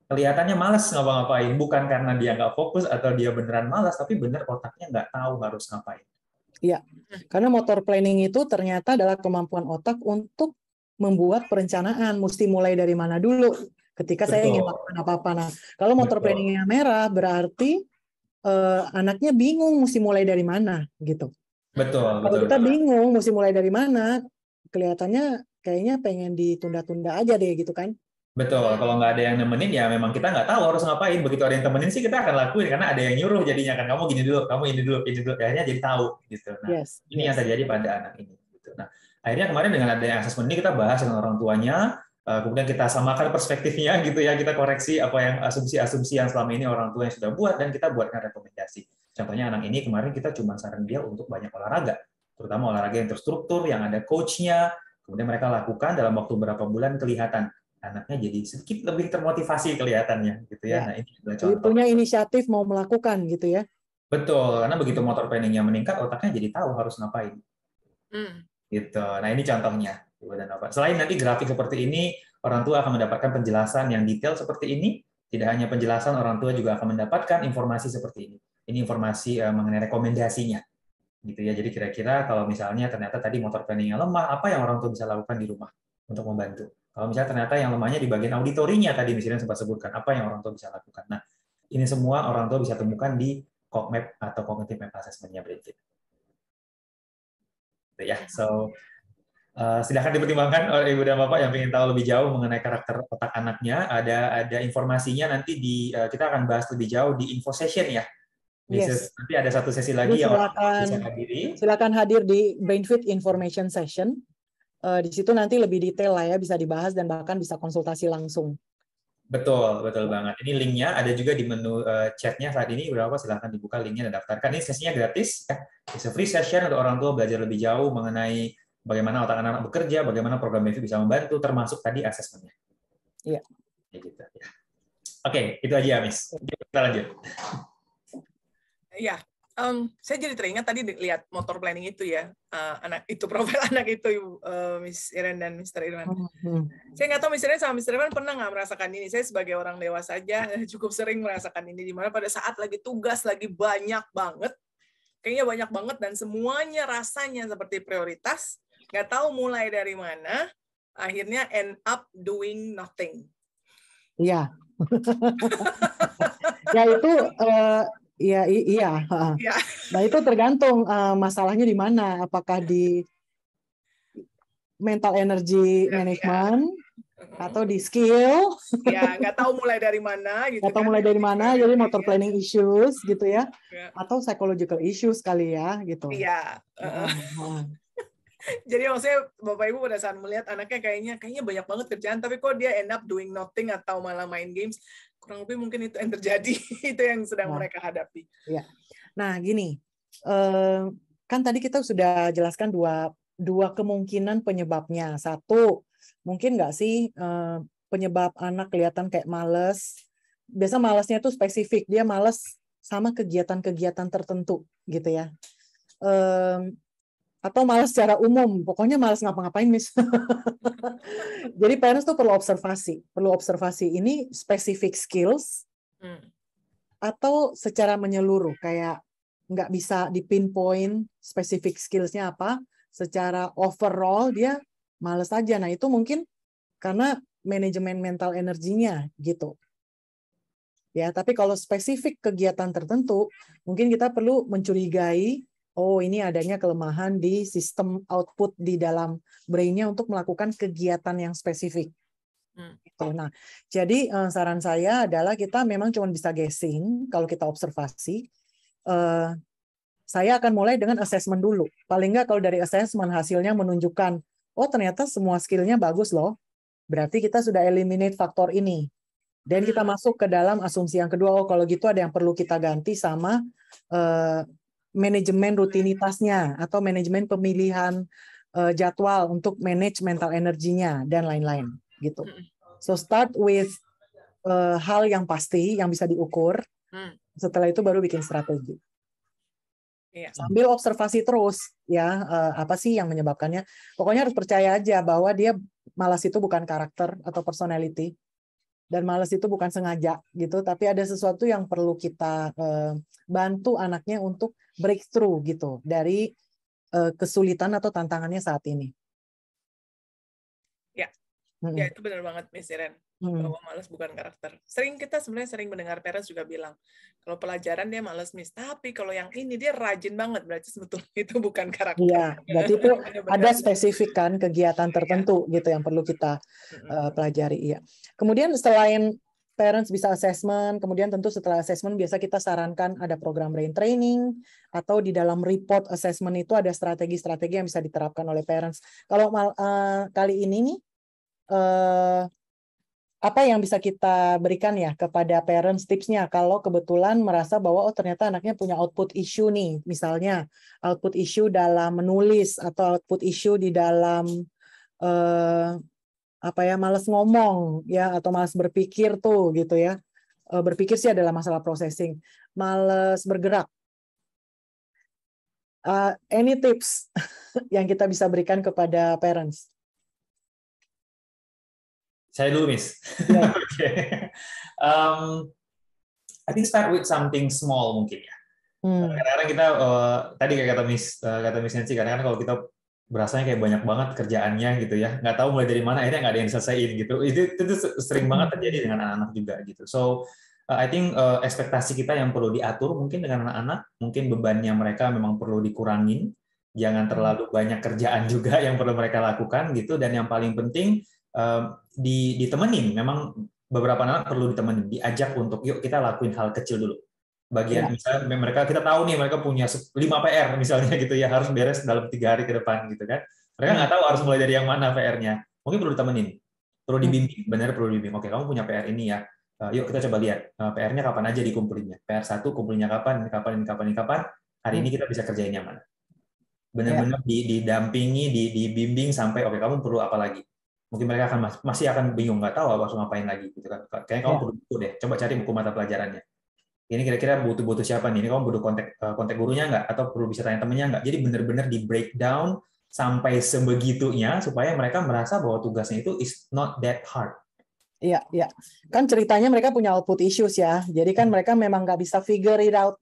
Kelihatannya malas ngapa-ngapain, bukan karena dia nggak fokus atau dia beneran malas, tapi bener otaknya nggak tahu harus ngapain. Iya, karena motor planning itu ternyata adalah kemampuan otak untuk membuat perencanaan, mesti mulai dari mana dulu ketika saya ingin melakukan apa-apa. Nah, kalau motor planningnya merah, berarti anaknya bingung mesti mulai dari mana, gitu. Betul. Kalau kita bingung mesti mulai dari mana, kelihatannya kayaknya pengen ditunda-tunda aja deh, gitu kan. Betul, kalau nggak ada yang nemenin ya memang kita nggak tahu harus ngapain. Begitu ada yang temenin sih kita akan lakuin karena ada yang nyuruh jadinya kan, kamu gini dulu, kamu ini dulu, akhirnya jadi tahu gitu. Nah, ini yang terjadi pada anak ini. Gitu. Nah, akhirnya kemarin dengan adanya assessment ini kita bahas dengan orang tuanya, kemudian kita samakan perspektifnya gitu ya, kita koreksi apa yang asumsi-asumsi yang selama ini orang tua yang sudah buat dan kita buatkan rekomendasi. Contohnya anak ini kemarin kita cuma saran dia untuk banyak olahraga, terutama olahraga yang terstruktur, yang ada coach-nya, kemudian mereka lakukan dalam waktu berapa bulan kelihatan anaknya jadi sedikit lebih termotivasi kelihatannya gitu ya. Nah, ini adalah contoh. Punya inisiatif mau melakukan gitu ya. Betul, karena begitu motor planningnya meningkat, otaknya jadi tahu harus ngapain. Gitu. Nah, ini contohnya. Selain nanti grafik seperti ini, orang tua akan mendapatkan penjelasan yang detail seperti ini. Tidak hanya penjelasan, orang tua juga akan mendapatkan informasi seperti ini. Ini informasi mengenai rekomendasinya. gitu ya. Jadi kira-kira kalau misalnya ternyata tadi motor planningnya lemah, apa yang orang tua bisa lakukan di rumah untuk membantu? Kalau misalnya ternyata yang lemahnya di bagian auditorinya tadi misalnya sempat sebutkan, apa yang orang tua bisa lakukan? Nah, ini semua orang tua bisa temukan di CogMap atau Cognitive Map Assessment-nya BrainFit. Ya, so silakan dipertimbangkan oleh Ibu dan Bapak yang ingin tahu lebih jauh mengenai karakter otak anaknya. Ada informasinya nanti kita akan bahas lebih jauh di info session ya. Yes. Nanti ada satu sesi lagi yang orang bisa hadiri. Silakan hadir di BrainFit Information Session. Di situ nanti lebih detail lah ya, bisa dibahas dan bahkan bisa konsultasi langsung. Betul banget. Ini linknya ada juga di menu chatnya saat ini. Berapa silahkan dibuka linknya dan daftarkan. Ini sesinya gratis. It's a free session untuk orang tua belajar lebih jauh mengenai bagaimana otak anak bekerja, bagaimana program BrainFit bisa membantu, termasuk tadi asesmennya. Iya. Gitu, ya. Oke, itu aja Miss. Kita lanjut. Ya, saya jadi teringat tadi lihat motor planning itu ya, profil anak itu, Miss Iren dan Mr. Irwan. Saya nggak tahu Miss Iren sama Mr. Irwan pernah nggak merasakan ini. Saya sebagai orang dewasa aja cukup sering merasakan ini, di mana pada saat lagi tugas lagi banyak banget, kayaknya banyak banget dan semuanya rasanya seperti prioritas, nggak tahu mulai dari mana, akhirnya end up doing nothing. Iya. Ya itu iya. Nah itu tergantung masalahnya di mana. Apakah di mental energy management atau di skill? Ya nggak tahu mulai dari mana gitu. Nggak tahu mulai dari mana. Jadi motor planning issues gitu ya. Atau psychological issues kali ya gitu. Iya. Jadi maksudnya Bapak Ibu pada saat melihat anaknya kayaknya banyak banget kerjaan, tapi kok dia end up doing nothing atau malah main games, kurang lebih mungkin itu yang terjadi, itu yang sedang mereka hadapi. Ya. Nah gini, kan tadi kita sudah jelaskan dua kemungkinan penyebabnya. Satu, mungkin nggak sih penyebab anak kelihatan kayak males. Biasa malesnya itu spesifik, dia males sama kegiatan-kegiatan tertentu gitu ya. Atau malas secara umum, pokoknya malas ngapa-ngapain, Miss. Jadi parents tuh perlu observasi ini spesifik skills atau secara menyeluruh, kayak nggak bisa dipinpoint spesifik skillsnya apa, secara overall dia malas aja. Nah itu mungkin karena manajemen mental energinya gitu. Ya, tapi kalau spesifik kegiatan tertentu, mungkin kita perlu mencurigai, oh ini adanya kelemahan di sistem output di dalam brain-nya untuk melakukan kegiatan yang spesifik. Nah, jadi saran saya adalah kita memang cuma bisa guessing kalau kita observasi. Saya akan mulai dengan assessment dulu. Paling nggak kalau dari assessment hasilnya menunjukkan, oh ternyata semua skill-nya bagus loh. Berarti kita sudah eliminate faktor ini. Dan kita masuk ke dalam asumsi yang kedua, oh kalau gitu ada yang perlu kita ganti sama manajemen rutinitasnya atau manajemen pemilihan jadwal untuk manage mental energinya dan lain-lain gitu. So start with hal yang pasti yang bisa diukur. Setelah itu baru bikin strategi. Sambil observasi terus ya, apa sih yang menyebabkannya. Pokoknya harus percaya aja bahwa dia malas itu bukan karakter atau personality. Dan malas itu bukan sengaja gitu, tapi ada sesuatu yang perlu kita bantu anaknya untuk breakthrough gitu dari kesulitan atau tantangannya saat ini. Ya, ya itu benar banget Miss Iren, bahwa malas bukan karakter. Kita sebenarnya sering mendengar parents juga bilang, kalau pelajaran dia malas Miss, tapi kalau yang ini dia rajin banget, berarti sebetulnya itu bukan karakter. Iya, berarti itu ada spesifik kan kegiatan tertentu gitu yang perlu kita pelajari. Iya. Kemudian selain parents bisa assessment, kemudian tentu setelah assessment biasa kita sarankan ada program brain training atau di dalam report assessment itu ada strategi-strategi yang bisa diterapkan oleh parents. Kalau kali ini nih apa yang bisa kita berikan ya kepada parents tipsnya kalau kebetulan merasa bahwa oh ternyata anaknya punya output issue nih, misalnya output issue dalam menulis atau output issue di dalam malas ngomong ya atau malas berpikir tuh gitu ya. Berpikir sih adalah masalah processing, malas bergerak. Any tips yang kita bisa berikan kepada parents? Saya dulu, Miss. Yeah. Okay. I think start with something small mungkin ya. Kadang-kadang kita tadi kayak kata Miss Nancy, kadang-kadang kalau kita berasanya kayak banyak banget kerjaannya gitu ya, nggak tahu mulai dari mana, akhirnya nggak ada yang selesaiin gitu. Itu sering banget terjadi dengan anak-anak juga gitu. So I think ekspektasi kita yang perlu diatur mungkin dengan anak-anak, mungkin bebannya mereka memang perlu dikurangin, jangan terlalu banyak kerjaan juga yang perlu mereka lakukan gitu. Dan yang paling penting ditemenin. Memang beberapa anak perlu ditemenin, diajak untuk yuk kita lakuin hal kecil dulu. Bagian misalnya mereka, kita tahu nih mereka punya 5 PR misalnya gitu ya, harus beres dalam 3 hari ke depan gitu kan. Mereka nggak tahu harus mulai dari yang mana PR-nya. Mungkin perlu ditemenin, perlu dibimbing, benar perlu dibimbing. Oke, kamu punya PR ini ya. Yuk kita coba lihat PR-nya kapan aja dikumpulinnya. PR 1 kumpulinnya kapan. Hari ini kita bisa kerjain yang mana. Benar-benar didampingi, dibimbing sampai oke kamu perlu apa lagi. Mungkin mereka masih akan bingung, nggak tahu harus ngapain lagi gitu kan. Kayaknya kamu perlu buku deh. Coba cari buku mata pelajarannya. Ini kira-kira butuh siapa nih? Ini kamu butuh kontak gurunya nggak? Atau perlu bisa tanya temennya nggak? Jadi benar-benar di breakdown sampai sebegitunya supaya mereka merasa bahwa tugasnya itu is not that hard. Iya, iya. Kan ceritanya mereka punya output issues ya. Jadi kan mereka memang nggak bisa figure it out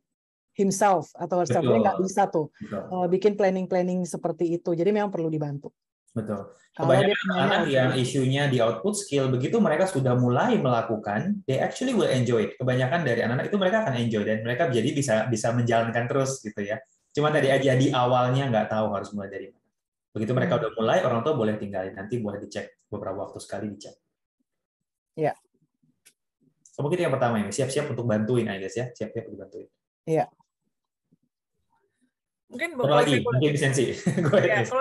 himself atau herself. Jadi nggak bisa tuh bikin planning seperti itu. Jadi memang perlu dibantu. Betul. Kebanyakan anak yang isunya di output skill, begitu mereka sudah mulai melakukan, they actually will enjoy it. Kebanyakan dari anak-anak itu mereka akan enjoy dan mereka jadi bisa menjalankan terus gitu ya. Cuma tadi aja di awalnya nggak tahu harus mulai dari mana. Begitu mereka udah mulai, orang tua boleh tinggalin, nanti boleh dicek beberapa waktu sekali dicek. Iya. So, mungkin yang pertama ini siap-siap untuk bantuin, I guess ya, siap-siap untuk bantuin. Iya. Mungkin kalau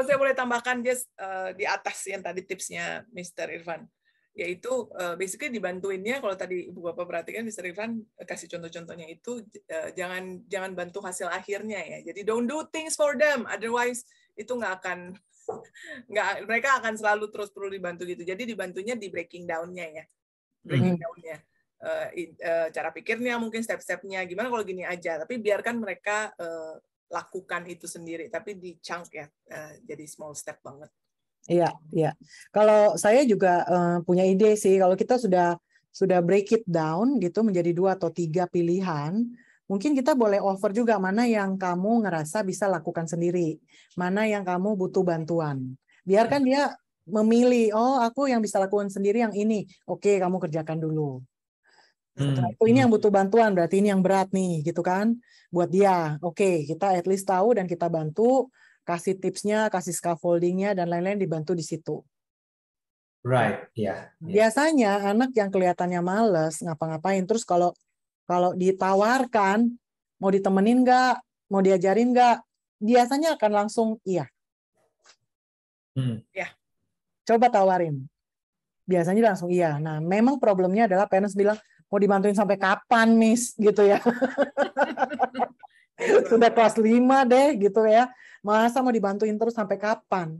saya boleh tambahkan just di atas yang tadi tipsnya Mr. Irfan, yaitu basically dibantuinnya, kalau tadi Ibu Bapak perhatikan Mr. Irfan kasih contoh-contohnya itu jangan bantu hasil akhirnya ya. Jadi don't do things for them, otherwise itu mereka akan selalu terus perlu dibantu gitu. Jadi dibantunya di breaking down-nya ya. Breaking down-nya. Cara pikirnya mungkin step-stepnya gimana kalau gini aja, tapi biarkan mereka lakukan itu sendiri, tapi di chunk ya, jadi small step banget. Iya, iya. Kalau saya juga punya ide sih, kalau kita sudah break it down gitu menjadi 2 atau 3 pilihan, mungkin kita boleh offer juga mana yang kamu ngerasa bisa lakukan sendiri, mana yang kamu butuh bantuan. Biarkan dia memilih, oh aku yang bisa lakukan sendiri yang ini, oke kamu kerjakan dulu. Setelah itu ini yang butuh bantuan, berarti ini yang berat nih, gitu kan? Buat dia, oke, kita at least tahu dan kita bantu, kasih tipsnya, kasih scaffoldingnya dan lain-lain dibantu di situ. Right, ya. Yeah. Biasanya anak yang kelihatannya malas ngapa-ngapain, terus kalau ditawarkan mau ditemenin nggak, mau diajarin nggak, biasanya akan langsung iya. Ya. Coba tawarin. Biasanya langsung iya. Nah, memang problemnya adalah parents bilang, mau dibantuin sampai kapan, Miss? Gitu ya. Sudah kelas 5 deh, gitu ya. Masa mau dibantuin terus sampai kapan?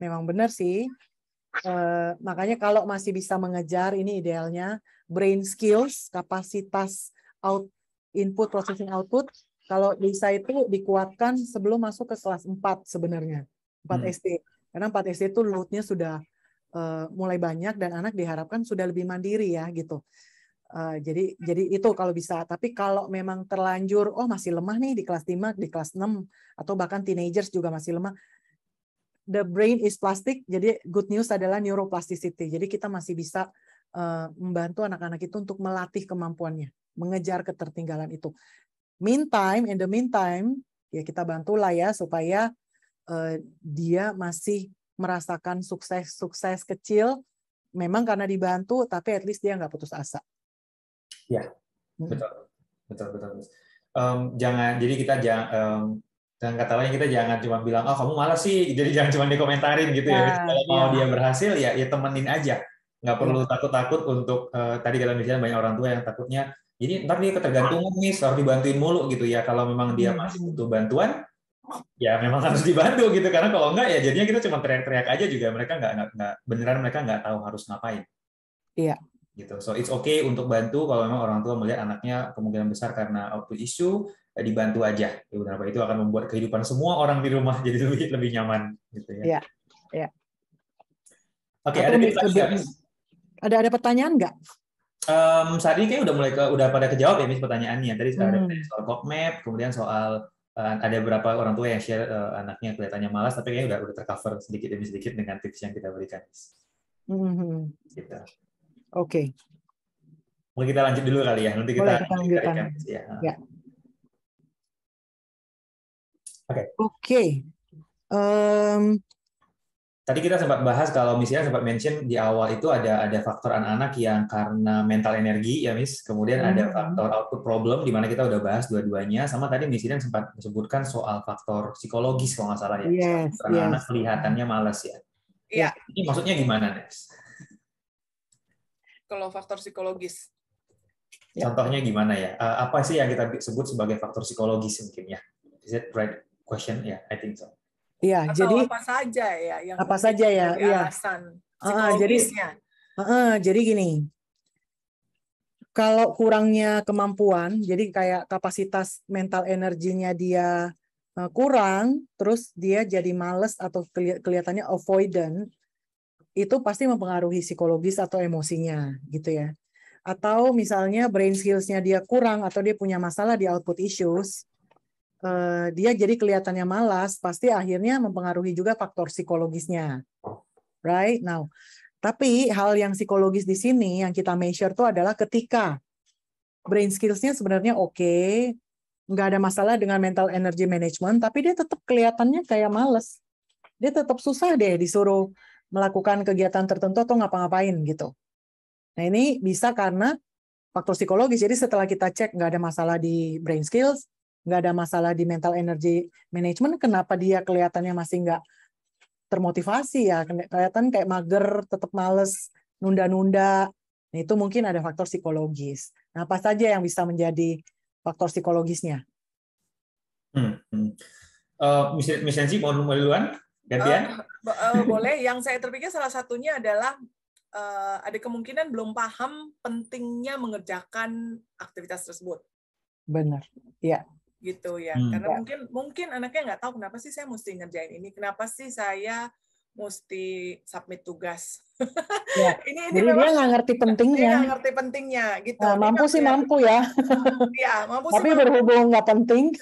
Memang benar sih. Makanya kalau masih bisa mengejar, ini idealnya, brain skills, kapasitas input, processing output, kalau bisa itu dikuatkan sebelum masuk ke kelas 4 sebenarnya. 4 SD. Karena 4 SD itu load-nya sudah mulai banyak dan anak diharapkan sudah lebih mandiri ya gitu. Jadi itu kalau bisa. Tapi kalau memang terlanjur, oh masih lemah nih di kelas 5, di kelas 6, atau bahkan teenagers juga masih lemah. The brain is plastic, jadi good news adalah neuroplasticity. Jadi kita masih bisa membantu anak-anak itu untuk melatih kemampuannya, mengejar ketertinggalan itu. In the meantime, ya kita bantulah ya supaya dia masih merasakan sukses kecil, memang karena dibantu, tapi at least dia nggak putus asa. Ya, betul. Jadi kita dengan kata lain kita jangan cuma bilang, oh kamu malas sih, jadi jangan cuma dikomentarin gitu ya. Kalau mau dia berhasil ya temenin aja, nggak perlu takut-takut untuk tadi kata misalnya banyak orang tua yang takutnya, jadi ntar dia ketergantungan nih, harus dibantuin mulu gitu ya. Kalau memang dia masih butuh bantuan, ya memang harus dibantu gitu, karena kalau enggak ya jadinya kita cuma teriak-teriak aja juga, mereka mereka nggak tahu harus ngapain. Iya. Gitu. So it's okay untuk bantu kalau memang orang tua melihat anaknya kemungkinan besar karena output issue, dibantu aja. Kenapa itu akan membuat kehidupan semua orang di rumah jadi lebih nyaman gitu ya. Iya. Iya. Oke, ada pertanyaan nggak? Ada pertanyaan nggak? Saat ini kayaknya udah pada kejawab ya Miss pertanyaannya. Tadi ada soal map, kemudian soal ada beberapa orang tua yang share anaknya kelihatannya malas, tapi kayaknya udah tercover sedikit demi sedikit dengan tips yang kita berikan. Gitu. Oke. Mungkin kita lanjut dulu kali ya. Nanti kita lanjutkan. Ya. Oke. Tadi kita sempat bahas kalau misalnya sempat mention di awal itu ada faktor anak-anak yang karena mental energi ya Miss, kemudian ada faktor output problem di mana kita udah bahas dua-duanya, sama tadi Miss Iden sempat disebutkan soal faktor psikologis kalau nggak salah ya. Anak-anak kelihatannya malas ya. Iya. Ini maksudnya gimana, Nes? Kalau faktor psikologis. Contohnya gimana ya? Apa sih yang kita sebut sebagai faktor psikologis mungkin ya? Is it right question? Ya, I think so. Iya, jadi apa saja ya yang apa saja ya? Alasan psikologisnya. Jadi gini, kalau kurangnya kemampuan, jadi kayak kapasitas mental energinya dia kurang, terus dia jadi males atau kelihatannya avoidant, itu pasti mempengaruhi psikologis atau emosinya, gitu ya. Atau misalnya brain skills-nya dia kurang atau dia punya masalah di output issues, dia jadi kelihatannya malas, pasti akhirnya mempengaruhi juga faktor psikologisnya. Right? Now, tapi hal yang psikologis di sini yang kita measure itu adalah ketika brain skills-nya sebenarnya oke, nggak ada masalah dengan mental energy management, tapi dia tetap kelihatannya kayak males. Dia tetap susah deh disuruh melakukan kegiatan tertentu atau ngapa-ngapain gitu. Nah, ini bisa karena faktor psikologis. Jadi setelah kita cek nggak ada masalah di brain skills, nggak ada masalah di mental energy management, kenapa dia kelihatannya masih nggak termotivasi ya, kelihatan kayak mager, tetap males, nunda-nunda. Nah, itu mungkin ada faktor psikologis. Nah, apa saja yang bisa menjadi faktor psikologisnya? Miss Nancy, mau duluan? Gantian? Boleh. Yang saya terpikir salah satunya adalah ada kemungkinan belum paham pentingnya mengerjakan aktivitas tersebut. Benar, ya. Gitu ya, karena mungkin anaknya nggak tahu kenapa sih saya mesti ngerjain ini, kenapa sih saya mesti submit tugas. Ya. Jadi dia nggak ngerti pentingnya. Dia nggak ngerti pentingnya, gitu. Nah, mampu sih mampu ya. Ya, mampu tapi sih berhubung nggak penting.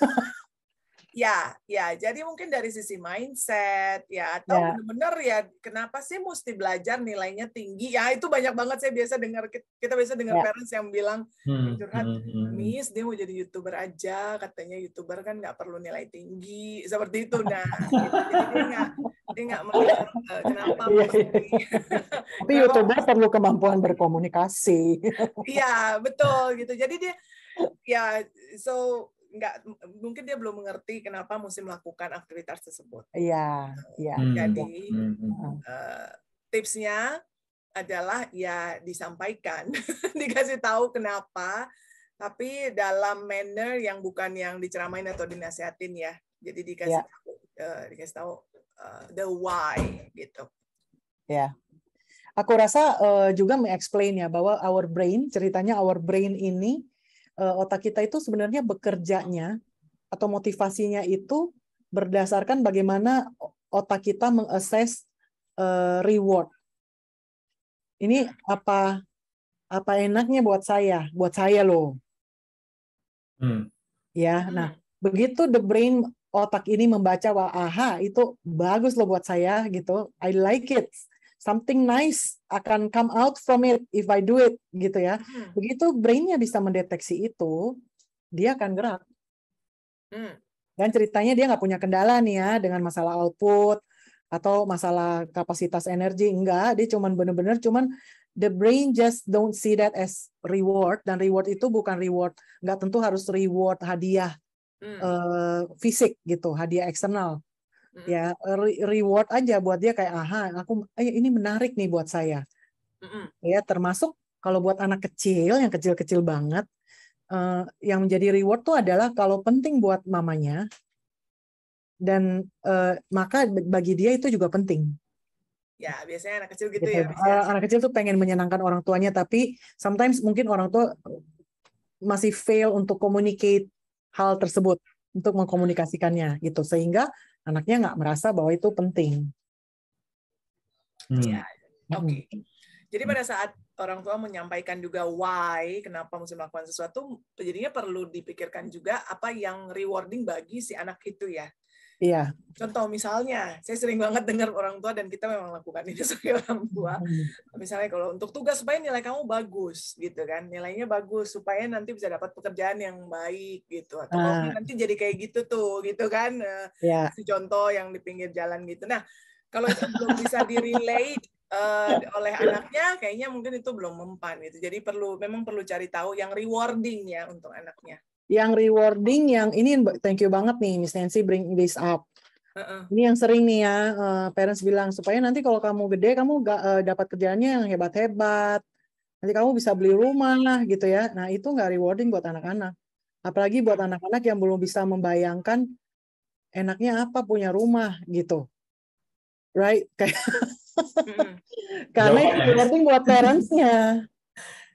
Ya, jadi mungkin dari sisi mindset ya, atau benar-benar ya kenapa sih mesti belajar nilainya tinggi ya, itu banyak banget saya biasa dengar, kita biasa dengar parents yang bilang curhat, Miss dia mau jadi YouTuber aja, katanya YouTuber kan nggak perlu nilai tinggi seperti itu. Nah jadi dia nggak melihat kenapa mesti tapi YouTuber perlu kemampuan berkomunikasi. Iya betul gitu, jadi dia ya mungkin dia belum mengerti kenapa mesti melakukan aktivitas tersebut. Iya. Jadi tipsnya adalah ya disampaikan, dikasih tahu kenapa, tapi dalam manner yang bukan yang diceramain atau dinasihatin ya. Jadi dikasih tahu the why gitu. Ya. Aku rasa juga mengeksplain ya bahwa ceritanya our brain ini, otak kita itu sebenarnya bekerjanya atau motivasinya itu berdasarkan bagaimana otak kita mengakses reward. Ini apa enaknya buat saya loh. Ya, nah begitu the brain otak ini membaca aha itu bagus loh buat saya gitu, I like it. Something nice akan come out from it if I do it gitu ya. Begitu brainnya bisa mendeteksi itu, dia akan gerak. Dan ceritanya dia nggak punya kendala nih ya dengan masalah output atau masalah kapasitas energi, enggak. Dia benar-benar the brain just don't see that as reward, dan reward itu bukan reward, nggak tentu harus reward hadiah fisik gitu, hadiah eksternal. Ya reward aja buat dia kayak ini menarik nih buat saya. Ya termasuk kalau buat anak kecil yang kecil-kecil banget, yang menjadi reward tuh adalah kalau penting buat mamanya, dan maka bagi dia itu juga penting. Ya biasanya anak kecil gitu ya. Anak kecil tuh pengen menyenangkan orang tuanya, tapi sometimes mungkin orang tua masih fail untuk communicate hal tersebut, untuk mengkomunikasikannya gitu, sehingga anaknya nggak merasa bahwa itu penting. Ya, oke. Jadi pada saat orang tua menyampaikan juga why, kenapa mesti melakukan sesuatu, jadinya perlu dipikirkan juga apa yang rewarding bagi si anak itu ya. Iya. Contoh misalnya, saya sering banget dengar orang tua dan kita memang lakukan ini sebagai orang tua. Misalnya kalau untuk tugas supaya nilai kamu bagus gitu kan, nilainya bagus supaya nanti bisa dapat pekerjaan yang baik gitu. Atau kalau nanti jadi kayak gitu tuh gitu kan. Si contoh yang di pinggir jalan gitu. Nah, kalau itu belum bisa di-relate oleh anaknya, kayaknya mungkin itu belum mempan gitu. Jadi memang perlu cari tahu yang rewarding ya untuk anaknya. Yang rewarding, yang ini thank you banget nih Miss Nancy bring this up. Ini yang sering nih ya parents bilang, supaya nanti kalau kamu gede kamu dapat kerjaannya yang hebat-hebat, nanti kamu bisa beli rumah gitu ya. Nah itu nggak rewarding buat anak-anak, apalagi buat anak-anak yang belum bisa membayangkan enaknya apa punya rumah gitu, right? Karena itu rewarding buat parentsnya.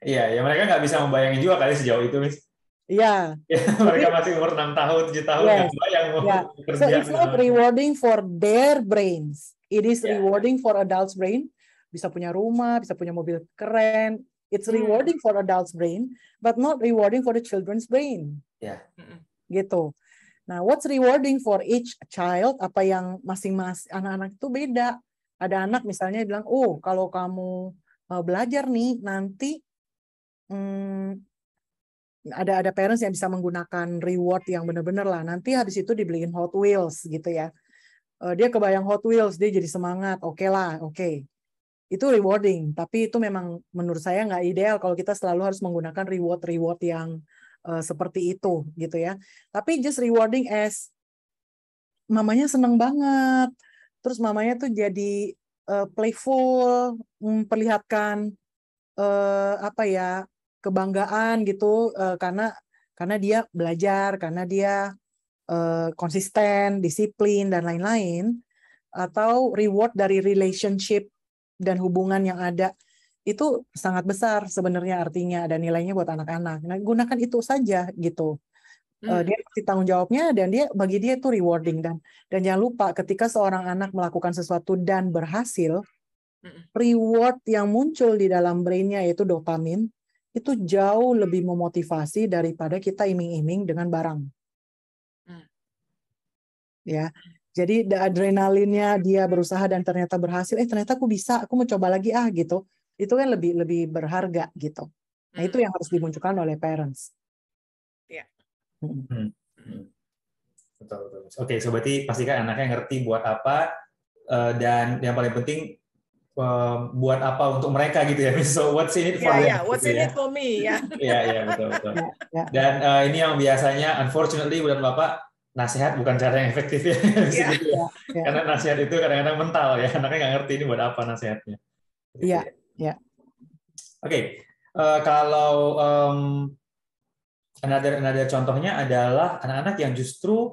Iya, ya mereka nggak bisa membayangin juga kali sejauh itu, Miss. Iya. Mereka masih umur 6 tahun, 7 tahun, nggak bayang mau kerja. So it's not rewarding for their brains. It is rewarding for adults' brain. Bisa punya rumah, bisa punya mobil keren. It's rewarding for adults' brain, but not rewarding for the children's brain. Gitu. Nah, what's rewarding for each child? Apa yang masing-masing anak-anak itu beda. Ada anak misalnya bilang, oh kalau kamu belajar nih nanti ada parents yang bisa menggunakan reward yang benar-benar lah. Nanti habis itu dibeliin Hot Wheels gitu ya. Dia kebayang Hot Wheels, dia jadi semangat. Oke lah, oke. Itu rewarding. Tapi itu memang menurut saya nggak ideal kalau kita selalu harus menggunakan reward yang seperti itu gitu ya. Tapi just rewarding as mamanya seneng banget. Terus mamanya tuh jadi playful, memperlihatkan kebanggaan gitu karena dia belajar, karena dia konsisten, disiplin dan lain-lain, atau reward dari relationship dan hubungan yang ada, itu sangat besar sebenarnya artinya dan nilainya buat anak-anak. Nah, gunakan itu saja gitu. Dia pasti tanggung jawabnya dan bagi dia itu rewarding dan jangan lupa ketika seorang anak melakukan sesuatu dan berhasil, reward yang muncul di dalam brainnya yaitu dopamin itu jauh lebih memotivasi daripada kita iming-iming dengan barang. Ya, jadi adrenalinnya dia berusaha dan ternyata berhasil. Ternyata aku bisa, aku mau coba lagi gitu. Itu kan lebih berharga gitu. Nah itu yang harus dimunculkan oleh parents. Ya. Betul. Oke, so berarti pastikan anaknya ngerti buat apa dan yang paling penting buat apa untuk mereka gitu ya. So what's in it for them? What's in it for me ya. Iya, betul. Dan ini yang biasanya unfortunately buat Bapak nasihat bukan cara yang efektif ya. Karena nasihat itu kadang-kadang mental ya. Anaknya nggak ngerti ini buat apa nasihatnya. Iya. Oke. Kalau another contohnya adalah anak-anak yang justru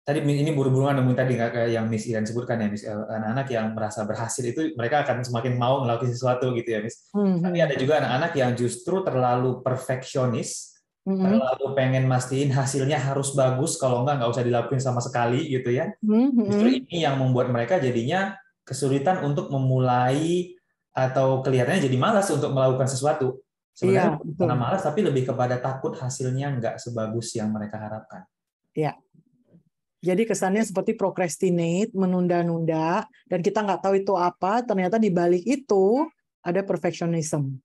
tadi ini berhubungan dengan tadi yang Miss Iren sebutkan ya, Miss, anak-anak yang merasa berhasil itu mereka akan semakin mau melakukan sesuatu gitu ya, Miss. Tapi ada juga anak-anak yang justru terlalu perfeksionis, terlalu pengen mastiin hasilnya harus bagus, kalau nggak usah dilakuin sama sekali gitu ya. Justru ini yang membuat mereka jadinya kesulitan untuk memulai atau kelihatannya jadi malas untuk melakukan sesuatu. Sebenarnya karena malas, tapi lebih kepada takut hasilnya nggak sebagus yang mereka harapkan. Iya. Jadi kesannya seperti procrastinate, menunda-nunda, dan kita nggak tahu itu apa, ternyata di balik itu ada perfectionism.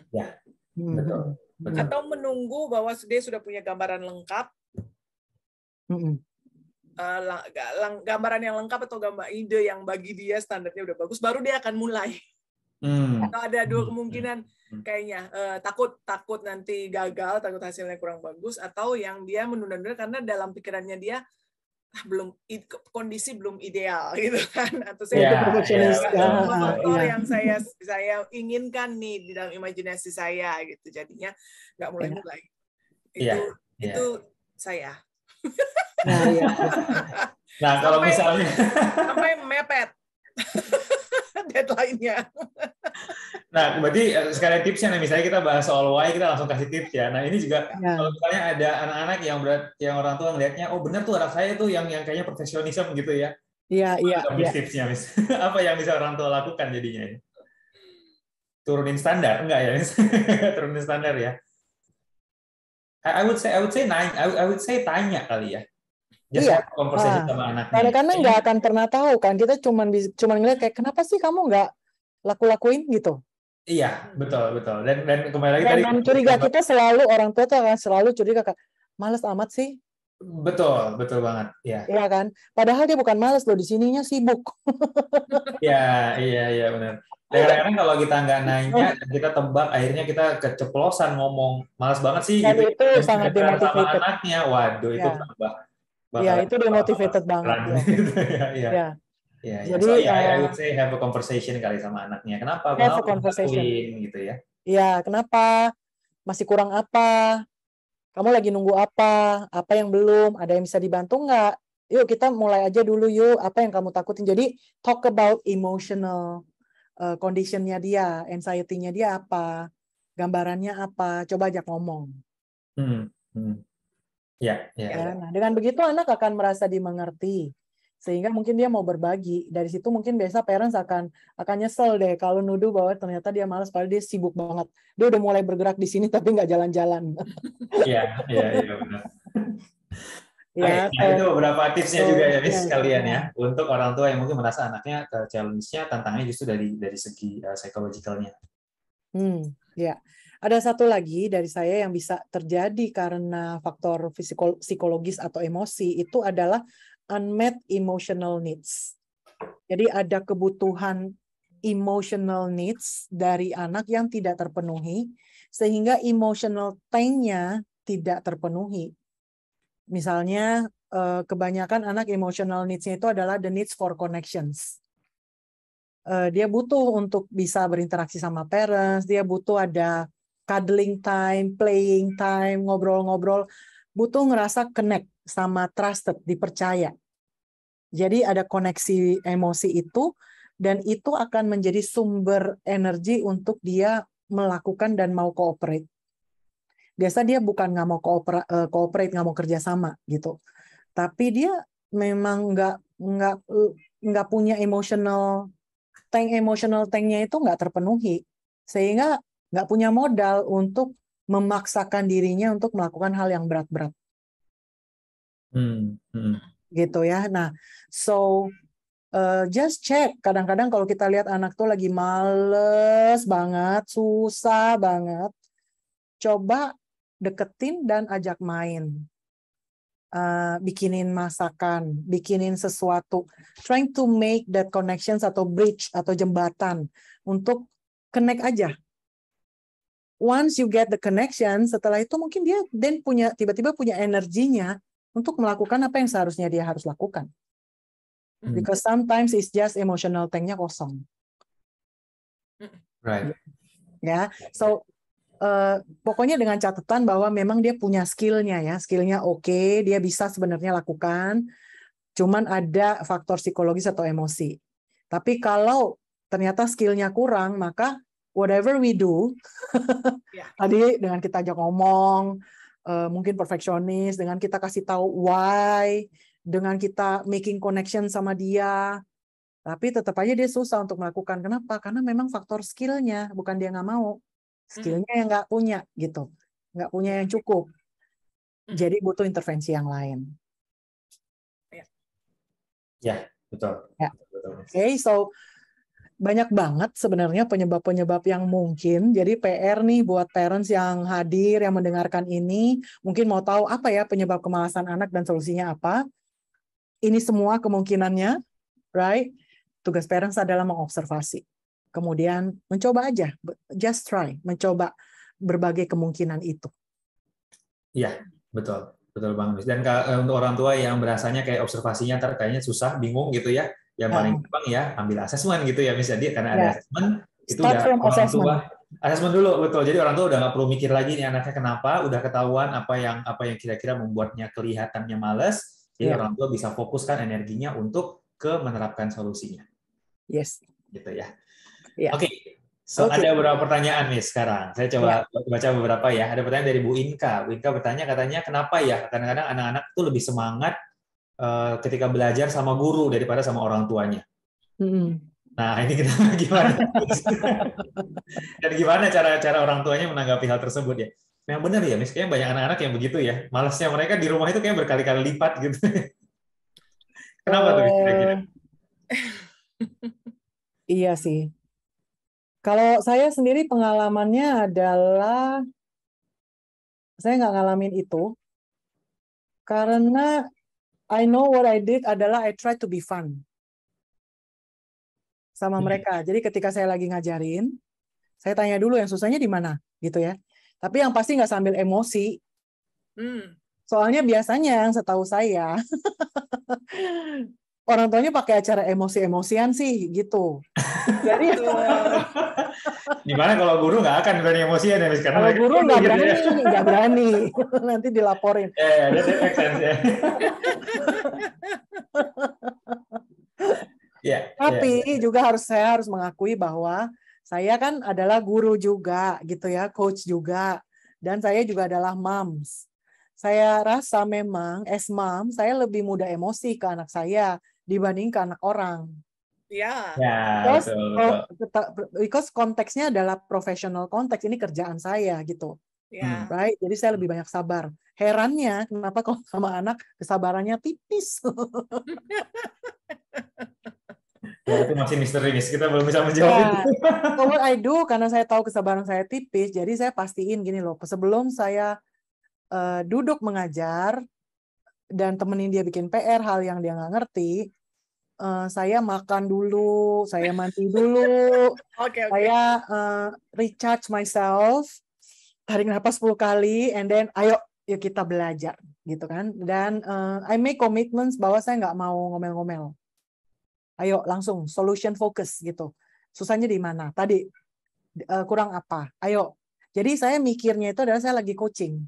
Ya, betul. Atau menunggu bahwa dia sudah punya gambaran lengkap, gambaran yang lengkap atau gambar ide yang bagi dia standarnya udah bagus, baru dia akan mulai. Atau ada dua kemungkinan kayaknya, takut nanti gagal, takut hasilnya kurang bagus, atau yang dia menunda-nunda karena dalam pikirannya dia kondisi belum ideal gitu kan, atau saya motor yang saya inginkan nih di dalam imajinasi saya gitu, jadinya nggak mulai itu saya. Nah kalau misalnya sampai mepet deadline-nya. Nah, berarti sekalian tipsnya, misalnya kita bahas soal why, kita langsung kasih tips ya. Nah, ini juga kalau misalnya ada anak-anak yang orang tua ngelihatnya, oh benar tuh anak saya tuh yang kayaknya perfeksionisme gitu ya. Iya. Tipsnya, Miss. Apa yang bisa orang tua lakukan jadinya? turunin standar, enggak ya? Turunin standar ya. I would say tanya kali ya. Just Iya. have a conversation sama anaknya. Karena nggak akan pernah tahu kan, kita cuman ngeliat kayak kenapa sih kamu nggak lakuin gitu. Iya, betul. Dan kembali lagi tadi. Dan curiga kita selalu, orang tua tuh akan selalu curiga, males amat sih. Betul banget. Ya. Iya kan? Padahal dia bukan males loh, di sininya sibuk. Iya benar. Dan kadang-kadang kalau kita nggak nanya, kita tebak, akhirnya kita keceplosan ngomong, malas banget sih. Dan gitu. itu sangat demotivated. Sama anaknya, waduh itu Iya, itu demotivated banget. Iya. Jadi, so I would say have a conversation kali sama anaknya. Kenapa? Have a conversation. Gitu ya. Iya, kenapa? Masih kurang apa? Kamu lagi nunggu apa? Apa yang belum? Ada yang bisa dibantu nggak? Yuk kita mulai aja dulu yuk. Apa yang kamu takutin? Jadi talk about emotional condition-nya dia, anxiety-nya dia apa? Gambarannya apa? Coba ajak ngomong. Ya. Nah, dengan begitu anak akan merasa dimengerti. Sehingga mungkin dia mau berbagi. Dari situ mungkin biasa parents akan nyesel deh kalau nuduh bahwa ternyata dia malas padahal dia sibuk banget. Dia udah mulai bergerak di sini tapi nggak jalan-jalan. Iya benar. Ya, itu beberapa tipsnya juga ya Miss sekalian ya untuk orang tua yang mungkin merasa anaknya challenge-nya, tantangannya justru dari segi psychological-nya. Ya. Ada satu lagi dari saya yang bisa terjadi karena faktor psikologis atau emosi itu adalah unmet emotional needs. Jadi ada kebutuhan emotional needs dari anak yang tidak terpenuhi sehingga emotional tank-nya tidak terpenuhi. Misalnya kebanyakan anak emotional needs-nya itu adalah the needs for connections. Dia butuh untuk bisa berinteraksi sama parents, dia butuh ada cuddling time, playing time, ngobrol-ngobrol, butuh ngerasa connect sama trusted, dipercaya. Jadi ada koneksi emosi itu, dan itu akan menjadi sumber energi untuk dia melakukan dan mau cooperate. Biasa dia bukan nggak mau cooperate, nggak mau kerjasama gitu, tapi dia memang nggak punya emotional tanknya itu nggak terpenuhi, sehingga nggak punya modal untuk memaksakan dirinya untuk melakukan hal yang berat-berat. Gitu ya. Nah, so just check. Kadang-kadang kalau kita lihat anak tuh lagi males banget, susah banget, coba deketin dan ajak main. Bikinin masakan, bikinin sesuatu. Trying to make that connections atau bridge atau jembatan untuk connect aja. Once you get the connection, setelah itu mungkin dia then tiba-tiba punya energinya untuk melakukan apa yang seharusnya dia harus lakukan. Because sometimes it's just emotional tanknya kosong. Right. Ya, so pokoknya dengan catatan bahwa memang dia punya skillnya ya, skillnya oke, dia bisa sebenarnya lakukan. Cuman ada faktor psikologis atau emosi. Tapi kalau ternyata skillnya kurang, maka whatever we do, tadi dengan kita ajak ngomong, mungkin perfeksionis, dengan kita kasih tahu why, dengan kita making connection sama dia, tapi tetap aja dia susah untuk melakukan. Kenapa? Karena memang faktor skillnya, bukan dia nggak mau. Skillnya yang nggak punya, gitu. Nggak punya yang cukup. Jadi butuh intervensi yang lain. Ya, betul. Ya. Oke, so banyak banget sebenarnya penyebab-penyebab yang mungkin. Jadi PR nih buat parents yang hadir, yang mendengarkan ini, mungkin mau tahu apa ya penyebab kemalasan anak dan solusinya apa. Ini semua kemungkinannya, right? Tugas parents adalah mengobservasi. Kemudian mencoba aja, just try, mencoba berbagai kemungkinan itu. Iya, betul. Betul Bang. Dan untuk orang tua yang berasanya kayak observasinya kayaknya susah, bingung gitu ya, yang paling gampang ya ambil asesmen gitu ya, misalnya karena ada asesmen itu udah orang tua asesmen dulu, betul. Jadi orang tua udah nggak perlu mikir lagi nih anaknya kenapa, udah ketahuan apa yang kira-kira membuatnya kelihatannya malas. Jadi orang tua bisa fokuskan energinya untuk menerapkan solusinya. Yes. Gitu ya. Oke. So, ada beberapa pertanyaan nih sekarang. Saya coba baca beberapa ya. Ada pertanyaan dari Bu Inka. Bu Inka bertanya katanya kenapa ya kadang-kadang anak-anak tuh lebih semangat ketika belajar sama guru daripada sama orang tuanya. Nah, ini kita gimana? Dan gimana cara orang tuanya menanggapi hal tersebut ya? Yang benar ya, Miss, kayaknya banyak anak-anak yang begitu ya. Malasnya mereka di rumah itu kayak berkali-kali lipat gitu. Kenapa tuh kira-kira? Iya sih. Kalau saya sendiri pengalamannya adalah saya nggak ngalamin itu karena I know what I did adalah I try to be fun sama mereka. Jadi ketika saya lagi ngajarin, saya tanya dulu yang susahnya di mana, gitu ya. Tapi yang pasti nggak sambil emosi. Soalnya biasanya yang setahu saya orang tuanya pakai acara emosi-emosian sih, gitu. Jadi Gimana kalau guru nggak akan berani emosian ya, Miss? Karena kalau guru nggak gitu berani, ya. nggak berani, nanti dilaporin. That makes sense ya. Tapi juga saya harus mengakui bahwa saya kan adalah guru juga gitu ya, coach juga, dan saya juga adalah moms. Saya rasa memang as mom saya lebih mudah emosi ke anak saya dibanding ke anak orang. Ya. Because konteksnya adalah professional konteks, ini kerjaan saya gitu. Right? Jadi saya lebih banyak sabar. Herannya kenapa kalau sama anak kesabarannya tipis. Ya, itu masih misteri, Miss. Kita belum bisa menjawab itu. So what I do, karena saya tahu kesabaran saya tipis, jadi saya pastiin gini loh, sebelum saya duduk mengajar dan temenin dia bikin PR, hal yang dia nggak ngerti, saya makan dulu, saya mandi dulu, saya recharge myself, tarik nafas 10 kali, and then ayo ya kita belajar, gitu kan. Dan I make commitments bahwa saya nggak mau ngomel-ngomel. Ayo langsung solution focus gitu. Susahnya di mana? Tadi kurang apa? Ayo. Jadi saya mikirnya itu adalah saya lagi coaching.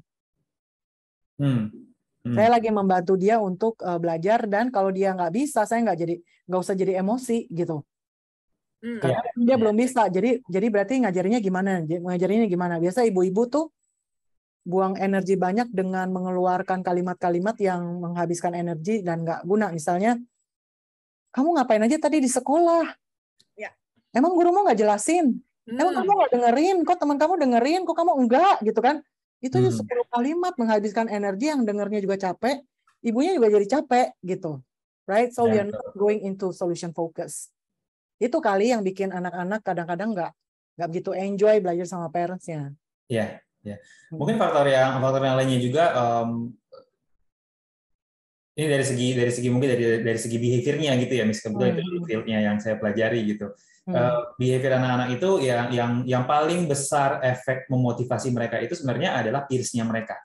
Saya lagi membantu dia untuk belajar, dan kalau dia nggak bisa, saya nggak usah jadi emosi gitu. Karena dia belum bisa. Jadi berarti ngajarinnya gimana? Ngajarinnya gimana? Biasa ibu-ibu tuh buang energi banyak dengan mengeluarkan kalimat-kalimat yang menghabiskan energi dan nggak guna. Misalnya, kamu ngapain aja tadi di sekolah? Ya. Emang gurumu nggak jelasin? Emang kamu nggak dengerin? Kok teman kamu dengerin? Kok kamu enggak? Gitu kan? Itu 10 kalimat menghabiskan energi yang dengernya juga capek, ibunya juga jadi capek gitu. Right? So we are not going into solution focus. Itu kali yang bikin anak-anak kadang-kadang nggak begitu enjoy belajar sama parents-nya. Ya. Mungkin faktor yang lainnya juga ini dari segi mungkin dari segi behaviornya gitu ya, Miss. Kebetulan itu field-nya yang saya pelajari gitu. Behavior anak-anak itu yang paling besar efek memotivasi mereka itu sebenarnya adalah peers-nya mereka.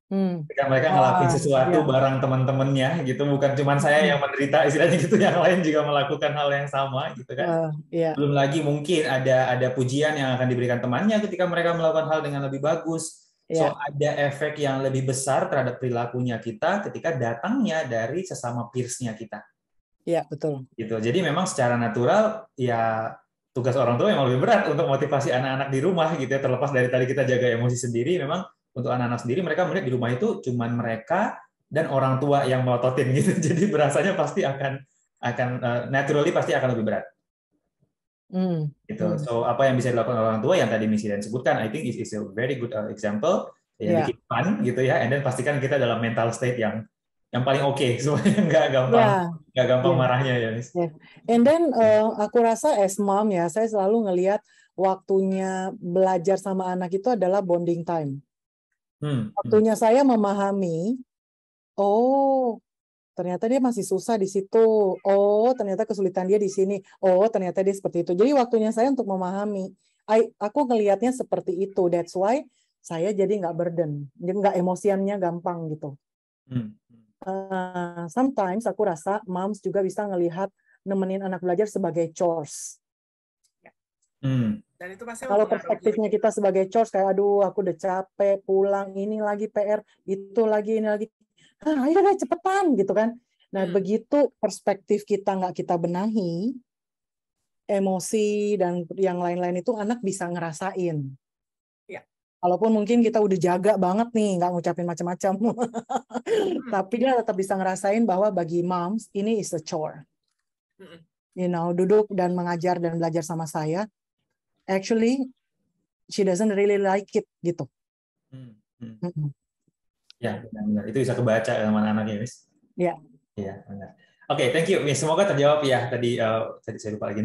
Ketika mereka ngelakuin sesuatu bareng teman-temannya gitu, bukan cuma saya yang menderita istilahnya gitu, yang lain juga melakukan hal yang sama gitu kan. Belum lagi mungkin ada pujian yang akan diberikan temannya ketika mereka melakukan hal dengan lebih bagus. So ada efek yang lebih besar terhadap perilakunya kita ketika datangnya dari sesama peers-nya kita. Iya, betul. Gitu. Jadi memang secara natural ya tugas orang tua yang lebih berat untuk motivasi anak-anak di rumah gitu ya, terlepas dari tadi kita jaga emosi sendiri, memang untuk anak-anak sendiri mereka melihat di rumah itu cuman mereka dan orang tua yang melototin gitu. Jadi berasanya pasti akan naturally pasti akan lebih berat. Gitu. So apa yang bisa dilakukan orang tua yang tadi Miss Iren sebutkan, I think is a very good example. Ya, bikin fun gitu ya, and then pastikan kita dalam mental state yang paling oke, semuanya nggak gampang marahnya ya, Miss. And then aku rasa as mom ya, saya selalu ngelihat waktunya belajar sama anak itu adalah bonding time. Waktunya saya memahami, oh ternyata dia masih susah di situ. Oh, ternyata kesulitan dia di sini. Oh, ternyata dia seperti itu. Jadi waktunya saya untuk memahami. Aku ngelihatnya seperti itu. That's why saya jadi nggak burden, nggak emosiannya gampang gitu. Sometimes aku rasa moms juga bisa ngelihat nemenin anak belajar sebagai chores. Dan itu pasti kalau perspektifnya kita sebagai chores, kayak aduh aku udah capek pulang, ini lagi PR, itu lagi, ini lagi. Ayo deh cepetan gitu kan. Nah begitu perspektif kita nggak kita benahi, emosi dan yang lain-lain itu anak bisa ngerasain. Ya. Walaupun mungkin kita udah jaga banget nih, nggak ngucapin macam-macam, tapi dia tetap bisa ngerasain bahwa bagi moms ini is a chore. duduk dan mengajar dan belajar sama saya, actually she doesn't really like it gitu. Ya, benar. Itu bisa kebaca sama anak-anaknya, Miss. Ya. Iya, benar. Oke, thank you, Miss. Semoga terjawab ya. Tadi saya lupa lagi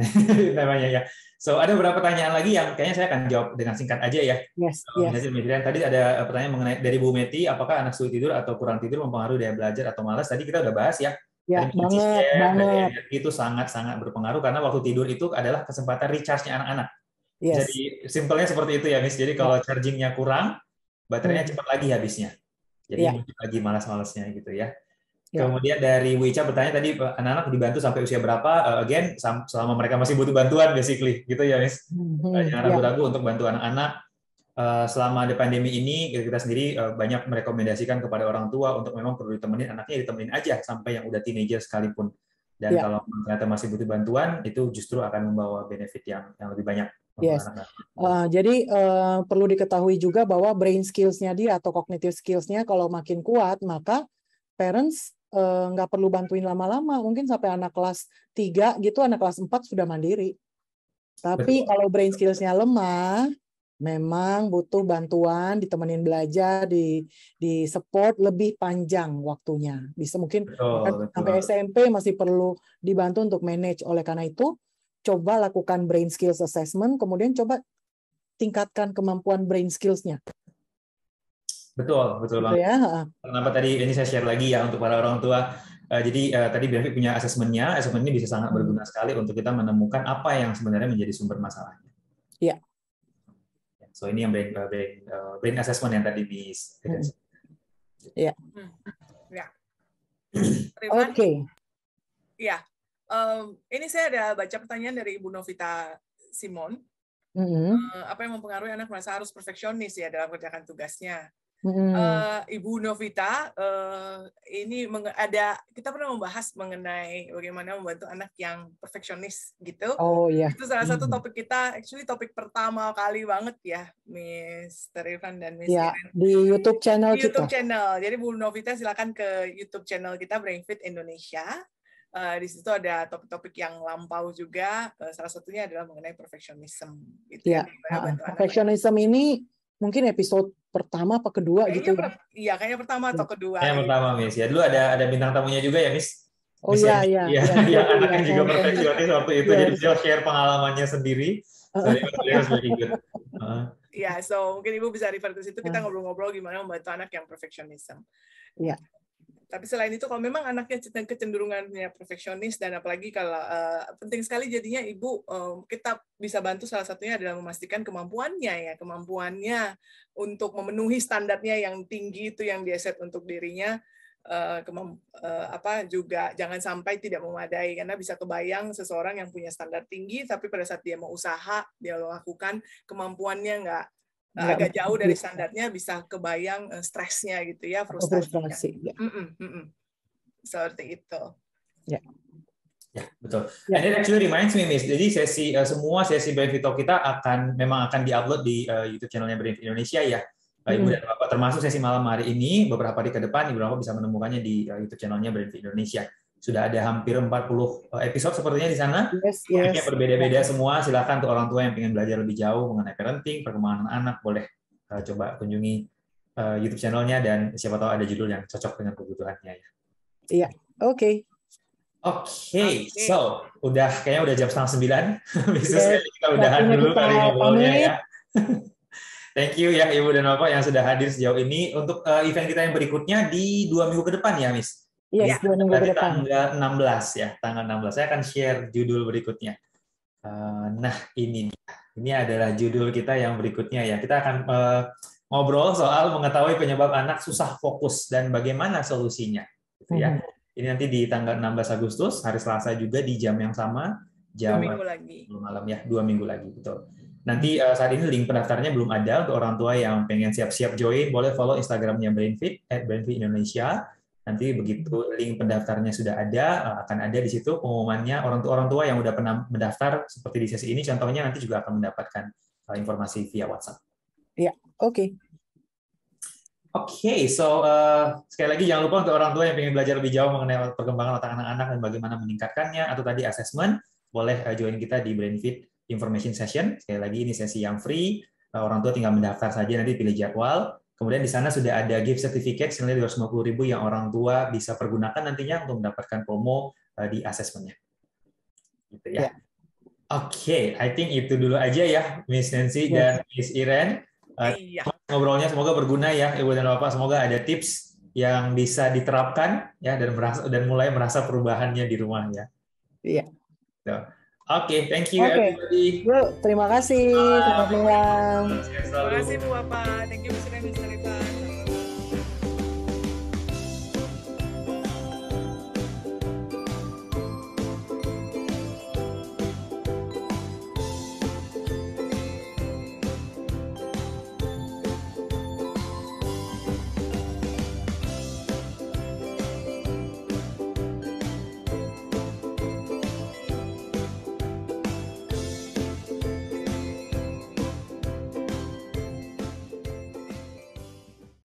namanya ya. So, ada beberapa pertanyaan lagi yang kayaknya saya akan jawab dengan singkat aja ya. Yes. Tadi ada pertanyaan mengenai dari Bu Meti, apakah anak sulit tidur atau kurang tidur mempengaruhi daya belajar atau malas? Tadi kita udah bahas ya. Ya, banget. Itu sangat-sangat berpengaruh karena waktu tidur itu adalah kesempatan recharge-nya anak-anak. Yes. Jadi simpelnya seperti itu ya, Miss. Jadi kalau charging-nya kurang, baterainya cepat lagi habisnya. Jadi muncul lagi malas-malasnya gitu ya. Kemudian dari Wica bertanya tadi, anak-anak dibantu sampai usia berapa? Again, selama mereka masih butuh bantuan basically, gitu ya, Miss. Jangan ragu-ragu untuk bantu anak-anak. Selama ada pandemi ini, kita sendiri banyak merekomendasikan kepada orang tua untuk memang perlu ditemenin, anaknya ditemenin aja sampai yang udah teenager sekalipun. Dan kalau ternyata masih butuh bantuan, itu justru akan membawa benefit yang lebih banyak. Yes. Jadi perlu diketahui juga bahwa brain skills-nya dia atau cognitive skills-nya kalau makin kuat, maka parents nggak perlu bantuin lama-lama, mungkin sampai anak kelas 3 gitu, anak kelas 4 sudah mandiri. Tapi kalau brain skills-nya lemah, memang butuh bantuan, ditemenin belajar, di support lebih panjang waktunya. Bisa mungkin sampai SMP masih perlu dibantu untuk manage. Oleh karena itu, coba lakukan brain skills assessment, kemudian coba tingkatkan kemampuan brain skills-nya. Betul banget. Ya. Kenapa tadi ini saya share lagi ya untuk para orang tua. Jadi tadi Benefit punya asesmennya. Asesmen ini bisa sangat berguna sekali untuk kita menemukan apa yang sebenarnya menjadi sumber masalahnya. Iya. So ini yang brain assessment yang tadi di. Iya. Ya. Oke. Iya. Ini saya ada baca pertanyaan dari Ibu Novita Simon. Apa yang mempengaruhi anak merasa harus perfeksionis ya dalam mengerjakan tugasnya? Ibu Novita, ini kita pernah membahas mengenai bagaimana membantu anak yang perfeksionis gitu. Oh iya. Itu salah satu topik kita, actually topik pertama kali banget ya, Mr. Irfan dan Miss Irene. Di YouTube channel kita. YouTube channel. Jadi Bu Novita silakan ke YouTube channel kita Brainfit Indonesia. Di situ ada topik-topik yang lampau juga. Salah satunya adalah mengenai perfectionism. Gitu ya. Perfectionism ini mungkin episode pertama apa kedua kayaknya gitu. Iya, kayaknya pertama atau kedua. Yang pertama, Miss. Ya, dulu ada bintang tamunya juga ya, Miss. Oh iya. Iya, anaknya juga perfeksionis waktu itu. Jadi dia share pengalamannya sendiri. Iya, so mungkin Ibu bisa refer ke situ, kita ngobrol-ngobrol gimana membantu anak yang perfectionism. Iya. Tapi selain itu, kalau memang anaknya kecenderungannya perfeksionis, dan apalagi kalau penting sekali jadinya Ibu, kita bisa bantu salah satunya adalah memastikan kemampuannya untuk memenuhi standarnya yang tinggi itu yang dia set untuk dirinya, juga jangan sampai tidak memadai, karena bisa kebayang seseorang yang punya standar tinggi, tapi pada saat dia mau usaha, dia lakukan kemampuannya agak jauh dari standarnya, bisa kebayang stresnya gitu ya, frustasinya. Seperti itu. Ya, betul. And it actually reminds me, Miss. Jadi semua sesi Brainfit Talk kita memang akan diupload di YouTube channelnya Brainfit Indonesia ya. Ibu dan Bapak, termasuk sesi malam hari ini, beberapa hari ke depan Ibu dan Bapak bisa menemukannya di YouTube channelnya Brainfit Indonesia. Sudah ada hampir 40 episode sepertinya di sana. Yang berbeda-beda semua. Silakan untuk orang tua yang ingin belajar lebih jauh mengenai parenting, perkembangan anak, boleh coba kunjungi YouTube channelnya, dan siapa tahu ada judul yang cocok dengan kebutuhannya ya. Iya, oke. So kayaknya udah jam 8:30. Bisa kita udahan dulu kali ngobrolnya ya. Thank you ya Ibu dan Bapak yang sudah hadir sejauh ini. Untuk event kita yang berikutnya di 2 minggu ke depan ya, Miss. Yes, 2 minggu ke depan. Tanggal 16 ya, tanggal 16. Saya akan share judul berikutnya. Nah, ini adalah judul kita yang berikutnya ya. Kita akan ngobrol soal mengetahui penyebab anak susah fokus dan bagaimana solusinya. Gitu ya. Ini nanti di tanggal 16 Agustus, hari Selasa juga di jam yang sama. Jam 2 minggu lagi. Malam ya, 2 minggu lagi, betul. Nanti saat ini link pendaftarnya belum ada. Untuk orang tua yang pengen siap-siap join, boleh follow Instagramnya Brainfit @brainfitindonesia. Nanti begitu link pendaftarnya sudah ada, akan ada di situ pengumumannya. Orang tua yang udah pernah mendaftar seperti di sesi ini, contohnya nanti juga akan mendapatkan informasi via WhatsApp. Iya, oke. So sekali lagi jangan lupa untuk orang tua yang ingin belajar lebih jauh mengenai perkembangan otak anak-anak dan bagaimana meningkatkannya, atau tadi asesmen, boleh join kita di Brainfit Information Session. Sekali lagi ini sesi yang free, orang tua tinggal mendaftar saja, nanti pilih jadwal. Kemudian di sana sudah ada gift certificate senilai 250.000 yang orang tua bisa pergunakan nantinya untuk mendapatkan promo di asesmennya. Gitu ya. Oke, I think itu dulu aja ya, Miss Nancy dan Miss Iren. Ngobrolnya semoga berguna ya, Ibu dan Bapak. Semoga ada tips yang bisa diterapkan ya dan mulai merasa perubahannya di rumah ya. Iya. Oke, thank you everybody. Terima kasih. Selamat malam. Terima kasih Bu Bapak. Thank you Miss Iren, Miss Iren.